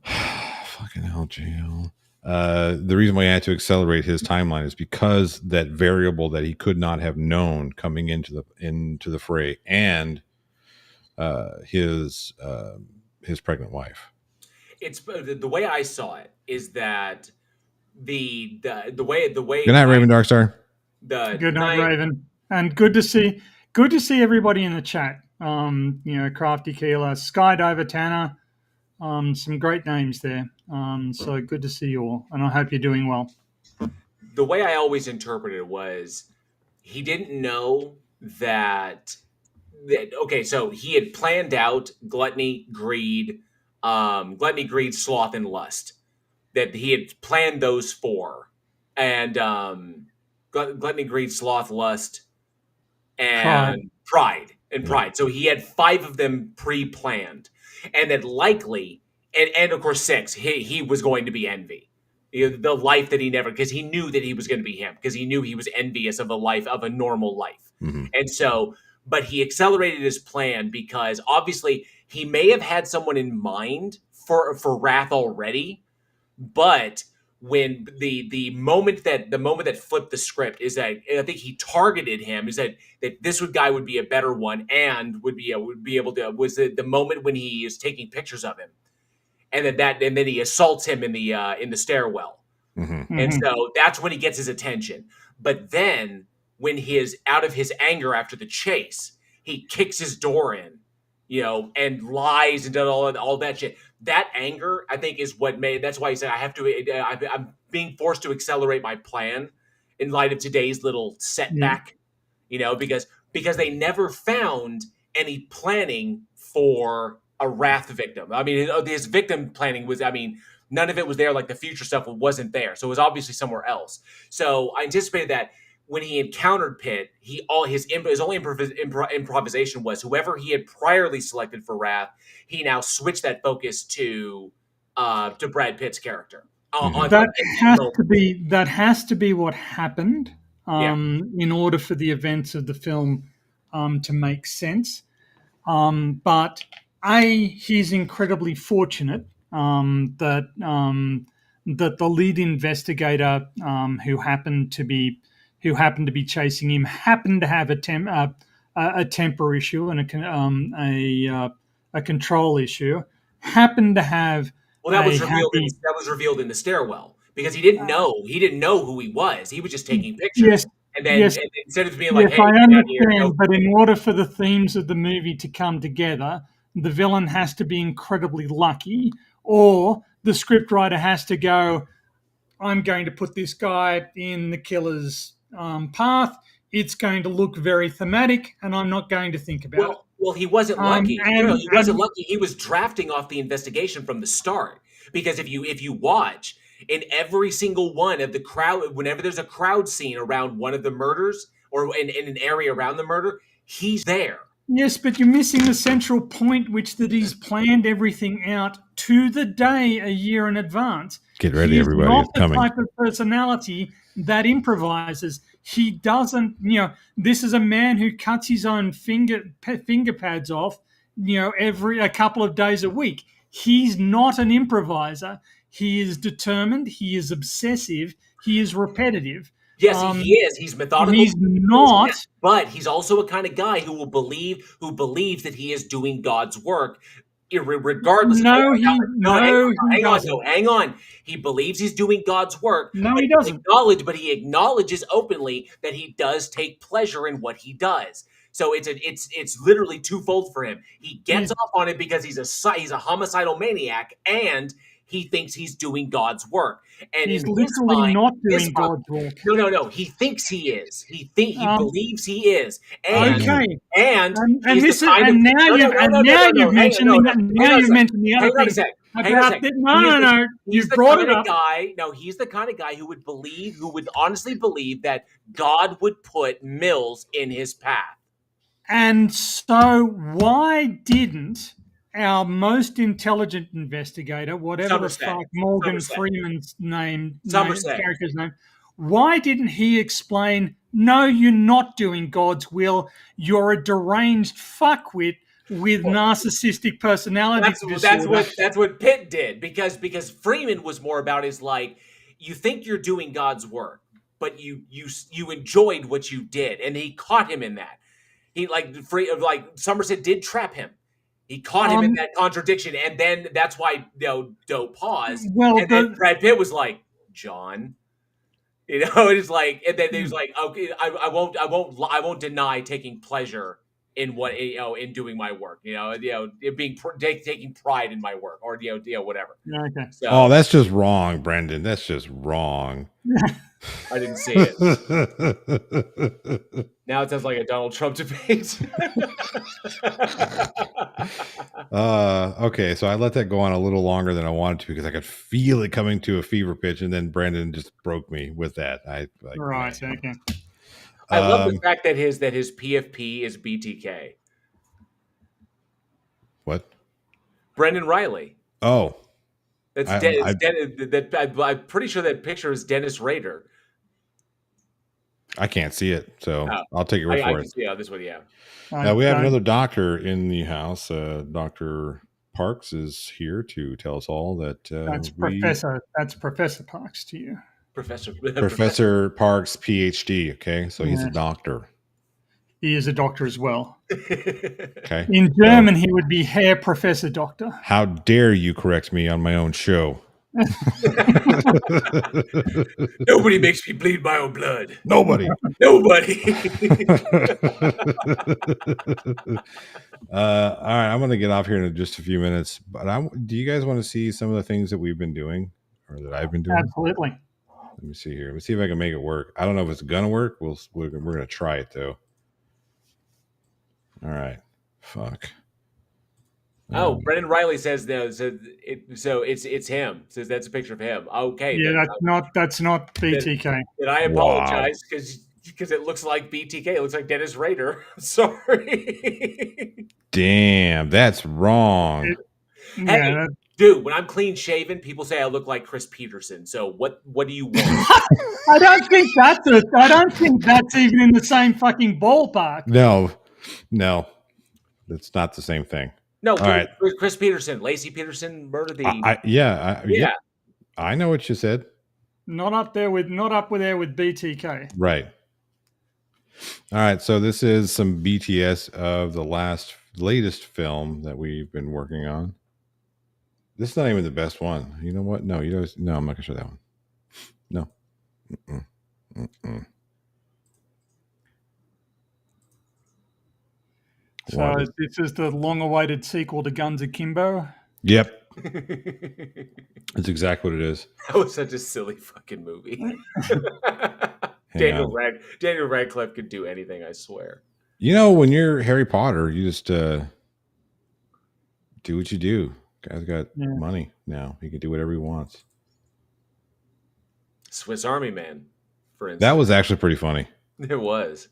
Fucking hell, jail. The reason why he had to accelerate his timeline is because that variable that he could not have known coming into the fray, and his pregnant wife. It's the way I saw it is that the way Good night, Raven Darkstar. Good night, Raven, and good to see everybody in the chat. Crafty Keeler, Skydiver Tanner, some great names there. So good to see you all, and I hope you're doing well. The way I always interpreted it was he didn't know that. Okay, so he had planned out gluttony, greed, sloth, and lust. That he had planned those four, and gluttony, greed, sloth, lust, and pride. So he had 5 of them pre-planned, and that likely, and of course 6. He was going to be envy, the life that he never, because he knew that he was going to be him, because he knew he was envious of a normal life, and so. But he accelerated his plan because obviously he may have had someone in mind for Wrath already, but when the moment that flipped the script is that I think he targeted him, is that this guy would be a better one, and would be able to, was the moment when he is taking pictures of him, and then he assaults him in the stairwell, and so that's when he gets his attention. But then, when he is out of his anger after the chase, he kicks his door in, and lies and does all that shit. That anger, I think, is what made. That's why he said, I'm being forced to accelerate my plan in light of today's little setback, because they never found any planning for a Wrath victim. I mean, his victim planning was, none of it was there. Like the future stuff wasn't there. So it was obviously somewhere else. So I anticipated that when he encountered Pitt, his only improvisation was whoever he had priorly selected for Wrath, he now switched that focus to Brad Pitt's character. That has to be what happened in order for the events of the film to make sense. But he's incredibly fortunate that the lead investigator who happened to be chasing him happened to have a temper issue and a control issue. Happened to have that was revealed in the stairwell, because he didn't know who he was. He was just taking pictures. Yes. And then instead of being like, "Hey, I understand," but in order for the themes of the movie to come together, the villain has to be incredibly lucky, or the scriptwriter has to go, I'm going to put this guy in the killer's path. It's going to look very thematic, and I'm not going to think about it. Well, he wasn't lucky. He wasn't lucky. He was drafting off the investigation from the start, because if you watch, in every single one of the crowd. Whenever there's a crowd scene around one of the murders or in an area around the murder, he's there. Yes, but you're missing the central point, which that he's planned everything out to the day a year in advance. Get ready, He's everybody. not It's the coming. type of personality that improvises. He doesn't, this is a man who cuts his own finger pads off, every a couple of days a week. He's not an improviser. He is determined. He is obsessive. He is repetitive. Yes, he is. He's methodical. He's not. But he's also a kind of guy who believes that he is doing God's work, regardless. No, hang on. He believes he's doing God's work. No, he doesn't. But he acknowledges openly that he does take pleasure in what he does. So it's literally twofold for him. He gets off on it because he's a homicidal maniac, and he thinks he's doing God's work. And he's literally not doing God's work. No. He thinks he is. He believes he is. And, okay. And now you've mentioned the other thing. No. You've brought it up. He's the kind of guy who would honestly believe that God would put Mills in his path. And so why didn't our most intelligent investigator, whatever the fuck Morgan Freeman's character's name, why didn't he explain, no, you're not doing God's will, you're a deranged fuckwit with narcissistic personality disorder? That's what Pitt did, because Freeman was more about his you think you're doing God's work, but you enjoyed what you did, and he caught him in that. He Somerset did trap him. He caught him in that contradiction, and then that's why Doe paused. Well, and then Brad Pitt was like, "John," it's like, and then he was like, "Okay, I won't deny taking pleasure in what in doing my work. Taking pride in my work, or whatever." Okay. So, that's just wrong, Brendan. That's just wrong. I didn't see it. Now it sounds like a Donald Trump debate. Okay, so I let that go on a little longer than I wanted to because I could feel it coming to a fever pitch, and then Brandon just broke me with that. Okay. I love the fact that his PFP is BTK. What? Brendan Riley. Oh. I'm pretty sure that picture is Dennis Rader. I can't see it, so I'll take your word for it. Yeah, this one, yeah. We have another doctor in the house. Dr. Parks is here to tell us all that That's Professor Parks to you. Professor Parks, PhD. Okay, so he's a doctor. He is a doctor as well. Okay. In German, he would be Herr Professor Doctor. How dare you correct me on my own show? Nobody makes me bleed my own blood. Nobody. All right, I'm going to get off here in just a few minutes. But do you guys want to see some of the things that we've been doing, or that I've been doing? Absolutely. Let me see here. Let me see if I can make it work. I don't know if it's going to work. We're going to try it though. All right. Fuck. Brendan Riley says it's him. Says that's a picture of him. Okay. Yeah, that's not BTK. And I apologize because it looks like BTK. It looks like Dennis Rader. Sorry. Damn, that's wrong. Hey, dude, when I'm clean shaven, people say I look like Chris Peterson. So what do you want? I don't think that's even in the same fucking ballpark. No, it's not the same thing. No, all right. Chris Peterson, Lacey Peterson murdered the. Yeah. I know what you said. Not up there with BTK. Right. All right. So this is some BTS of the latest film that we've been working on. This is not even the best one. You know what? No, no, I'm not gonna show that one. No. So this is the long-awaited sequel to Guns Akimbo? Yep. That's exactly what it is. That was such a silly fucking movie. Daniel Radcliffe could do anything, I swear. When you're Harry Potter, you just do what you do. Guy's got money now. He can do whatever he wants. Swiss Army Man, for instance. That was actually pretty funny. It was.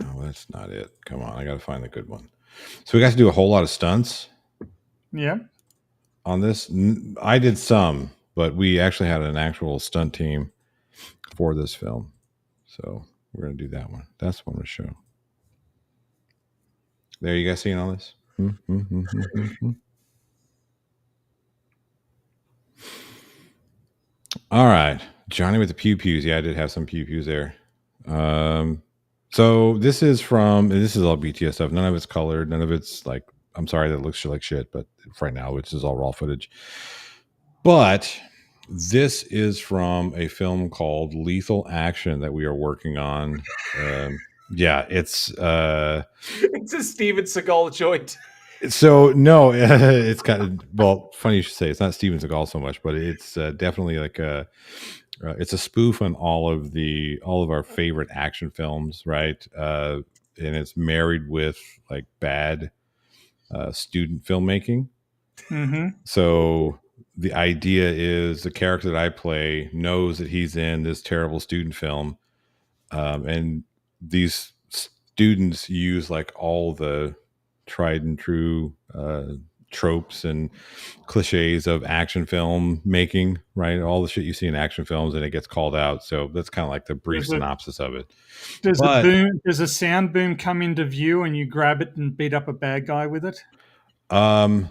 No, that's not it. Come on, I got to find the good one. So we got to do a whole lot of stunts. Yeah. On this, I did some, but we actually had an actual stunt team for this film. So we're going to do that one. That's one to show. There, you guys seeing all this? All right. Johnny with the pew-pews. Yeah, I did have some pew-pews there. So this is all BTS stuff. None of it's colored. None of it's like, I'm sorry that looks like shit, but right now it's just all raw footage. But this is from a film called Lethal Action that we are working on. Yeah, it's a Steven Seagal joint. So no, it's kind of, well, funny you should say it's not Steven Seagal so much, but it's definitely like it's a spoof on all of our favorite action films, right? And it's married with like bad student filmmaking. Mm-hmm. So the idea is the character that I play knows that he's in this terrible student film, and these students use like all the tried and true tropes and cliches of action film making, right? All the shit you see in action films, and it gets called out. So that's kind of like the brief synopsis of it. Does a sound boom come into view and you grab it and beat up a bad guy with it? I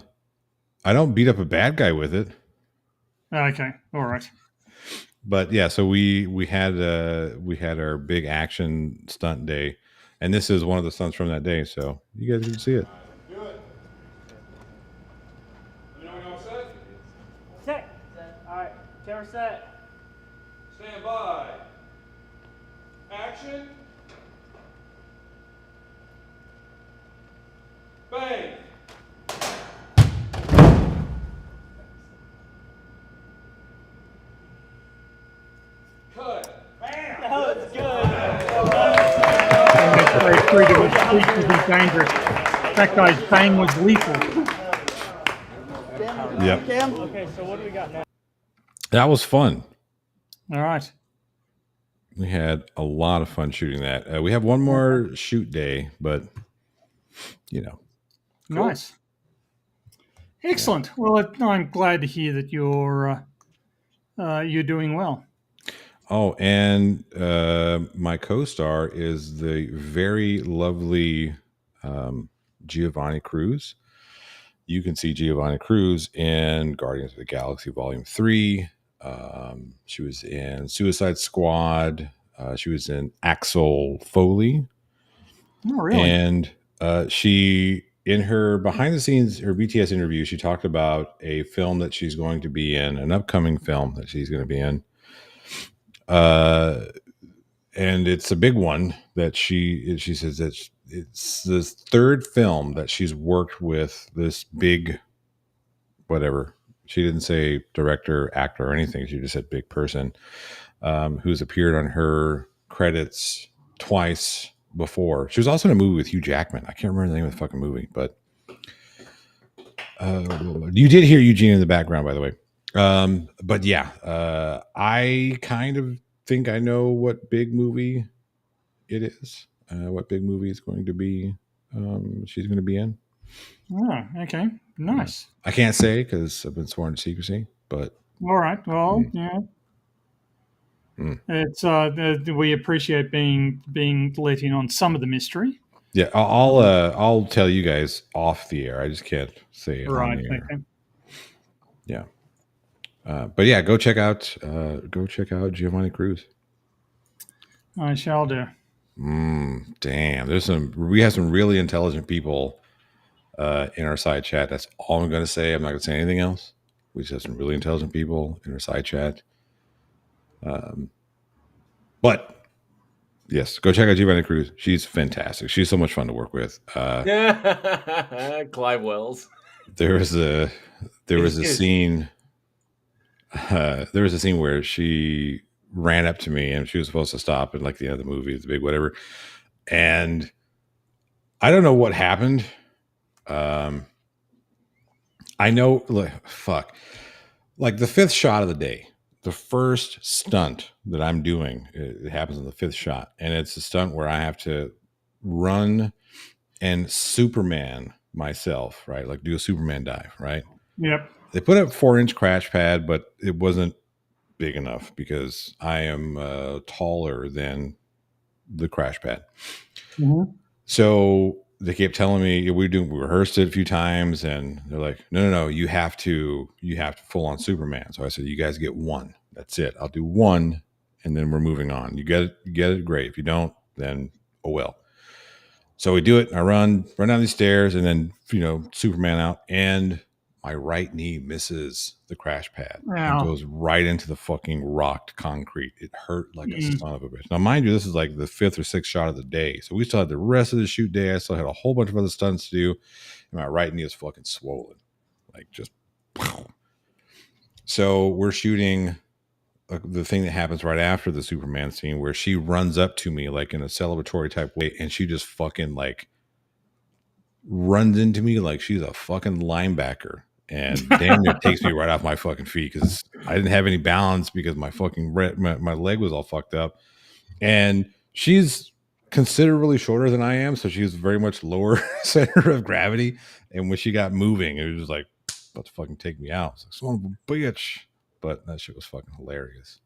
don't beat up a bad guy with it. Okay, all right. But yeah, so we had our big action stunt day, and this is one of the stunts from that day. So you guys can see it. Do it. You know when you're set? Set. All right. Camera set. Stand by. Action. Bang. Cut. Bam. That was good. That's dangerous. That guy's bang was lethal. Yep. Okay, so what do we got now? That was fun. All right. We had a lot of fun shooting that. We have one more shoot day, but Cool. Nice. Excellent. Yeah. Well, I'm glad to hear that you're doing well. Oh, and my co-star is the very lovely Giovanni Cruz. You can see Giovanni Cruz in Guardians of the Galaxy Volume 3. She was in Suicide Squad. She was in Axel Foley. Oh, really? And she, in her behind the scenes, her BTS interview, she talked about a film that she's going to be in, an upcoming film that she's going to be in. And it's a big one that she says that it's the third film that she's worked with this big, whatever. She didn't say director, actor, or anything. She just said big person who's appeared on her credits twice before. She was also in a movie with Hugh Jackman. I can't remember the name of the fucking movie, but you did hear Eugene in the background, by the way. But yeah, I kind of think I know what big movie it is. What big movie is going to be? She's going to be in. Oh, okay, nice. I can't say because I've been sworn to secrecy. But all right, well, yeah. It's we appreciate being let in on some of the mystery. Yeah, I'll tell you guys off the air. I just can't say it on the air. Okay. Yeah. But yeah, go check out Giovanni Cruz. I shall do. Damn, we have some really intelligent people in our side chat. That's all I'm going to say. I'm not going to say anything else. We just have some really intelligent people in our side chat. But yes, go check out Giovanni Cruz. She's fantastic. She's so much fun to work with. Clive Wells. There was a scene. There was a scene where she ran up to me and she was supposed to stop at like the end of the movie, the big whatever. And I don't know what happened. I know, like the fifth shot of the day, the first stunt that I'm doing, it happens in the 5th shot, and it's a stunt where I have to run and Superman myself, right? Like do a Superman dive, right? Yep. They put up 4-inch crash pad, but it wasn't big enough because I am taller than the crash pad. Mm-hmm. So they kept telling me we rehearsed it a few times, and they're like, no, you have to full on Superman. So I said, you guys get one. That's it. I'll do one, and then we're moving on. You get it, great. If you don't, then oh well. So we do it. I run down these stairs, and then Superman out, and my right knee misses the crash pad and Ow. goes right into the fucking rocked concrete. It hurt like a son of a bitch. Now, mind you, this is like the 5th or 6th shot of the day. So we still had the rest of the shoot day. I still had a whole bunch of other stunts to do. And my right knee is fucking swollen. Like just. So we're shooting the thing that happens right after the Superman scene where she runs up to me like in a celebratory type way. And she just fucking like runs into me like she's a fucking linebacker. And damn near takes me right off my fucking feet because I didn't have any balance because my fucking my leg was all fucked up. And she's considerably shorter than I am, so she was very much lower center of gravity. And when she got moving, it was just like about to fucking take me out. It's like, son of a bitch. But that shit was fucking hilarious.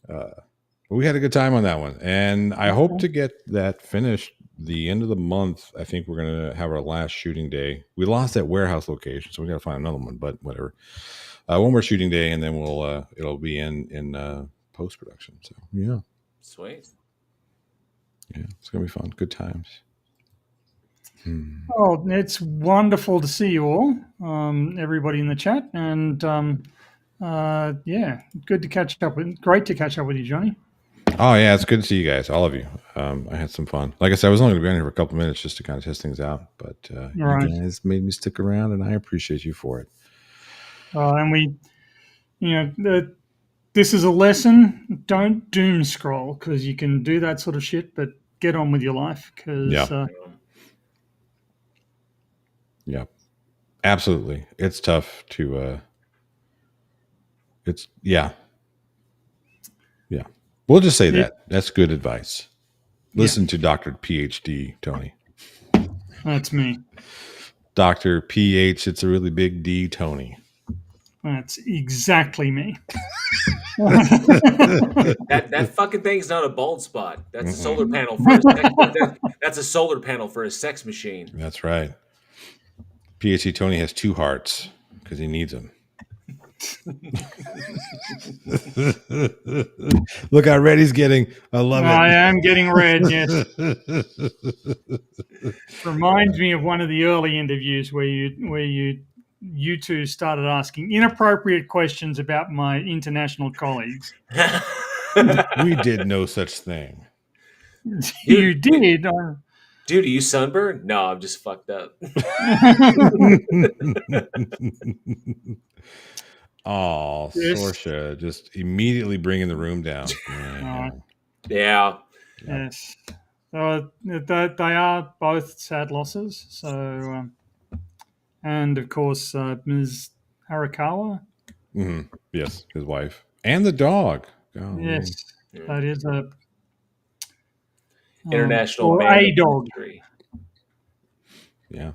But we had a good time on that one, and I hope to get that finished the end of the month. I think we're gonna have our last shooting day. We lost that warehouse location, so we gotta find another one. But whatever. One more shooting day, and then we'll it'll be in post production. So yeah, Sweet. yeah, it's gonna be fun. Good times. Oh, it's wonderful to see you all, everybody in the chat, and yeah, good to catch up with. Great to catch up with you, Johnny. Oh yeah, it's good to see you guys, all of you. I had some fun. Like I said, I was only going to be on here for a couple minutes just to kind of test things out, but Right. you guys made me stick around, and I appreciate you for it. And we, this is a lesson. Don't doom scroll because you can do that sort of shit, but get on with your life because yeah, absolutely. It's tough to. It's yeah. We'll just say that. That's good advice. Listen to Dr. PhD, Tony. That's me. Dr. PH, it's a really big D, Tony. That's exactly me. That fucking thing's not a bald spot. That's a solar panel for a sex, that's a solar panel for a sex machine. That's right. PhD Tony has 2 hearts because he needs them. Look how red he's getting. I love it. I am getting red, yes. Reminds me of one of the early interviews where you two started asking inappropriate questions about my international colleagues. We did no such thing. You did. Dude, are you sunburned? No, I'm just fucked up. Oh, Yes. Sorsha, just immediately bringing the room down. Yeah. Yes. So they are both sad losses. So, and of course, Ms. Harakawa. Mm-hmm. Yes, his wife and the dog. Oh, Yes, that is a International or man a of dog. mystery. Yeah.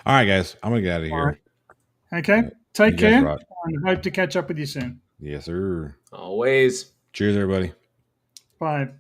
All right, guys, I'm gonna get out of here. Right. Okay, take You guys care, rock. and hope to catch up with you soon. Yes, sir. Always. Cheers, everybody. Bye.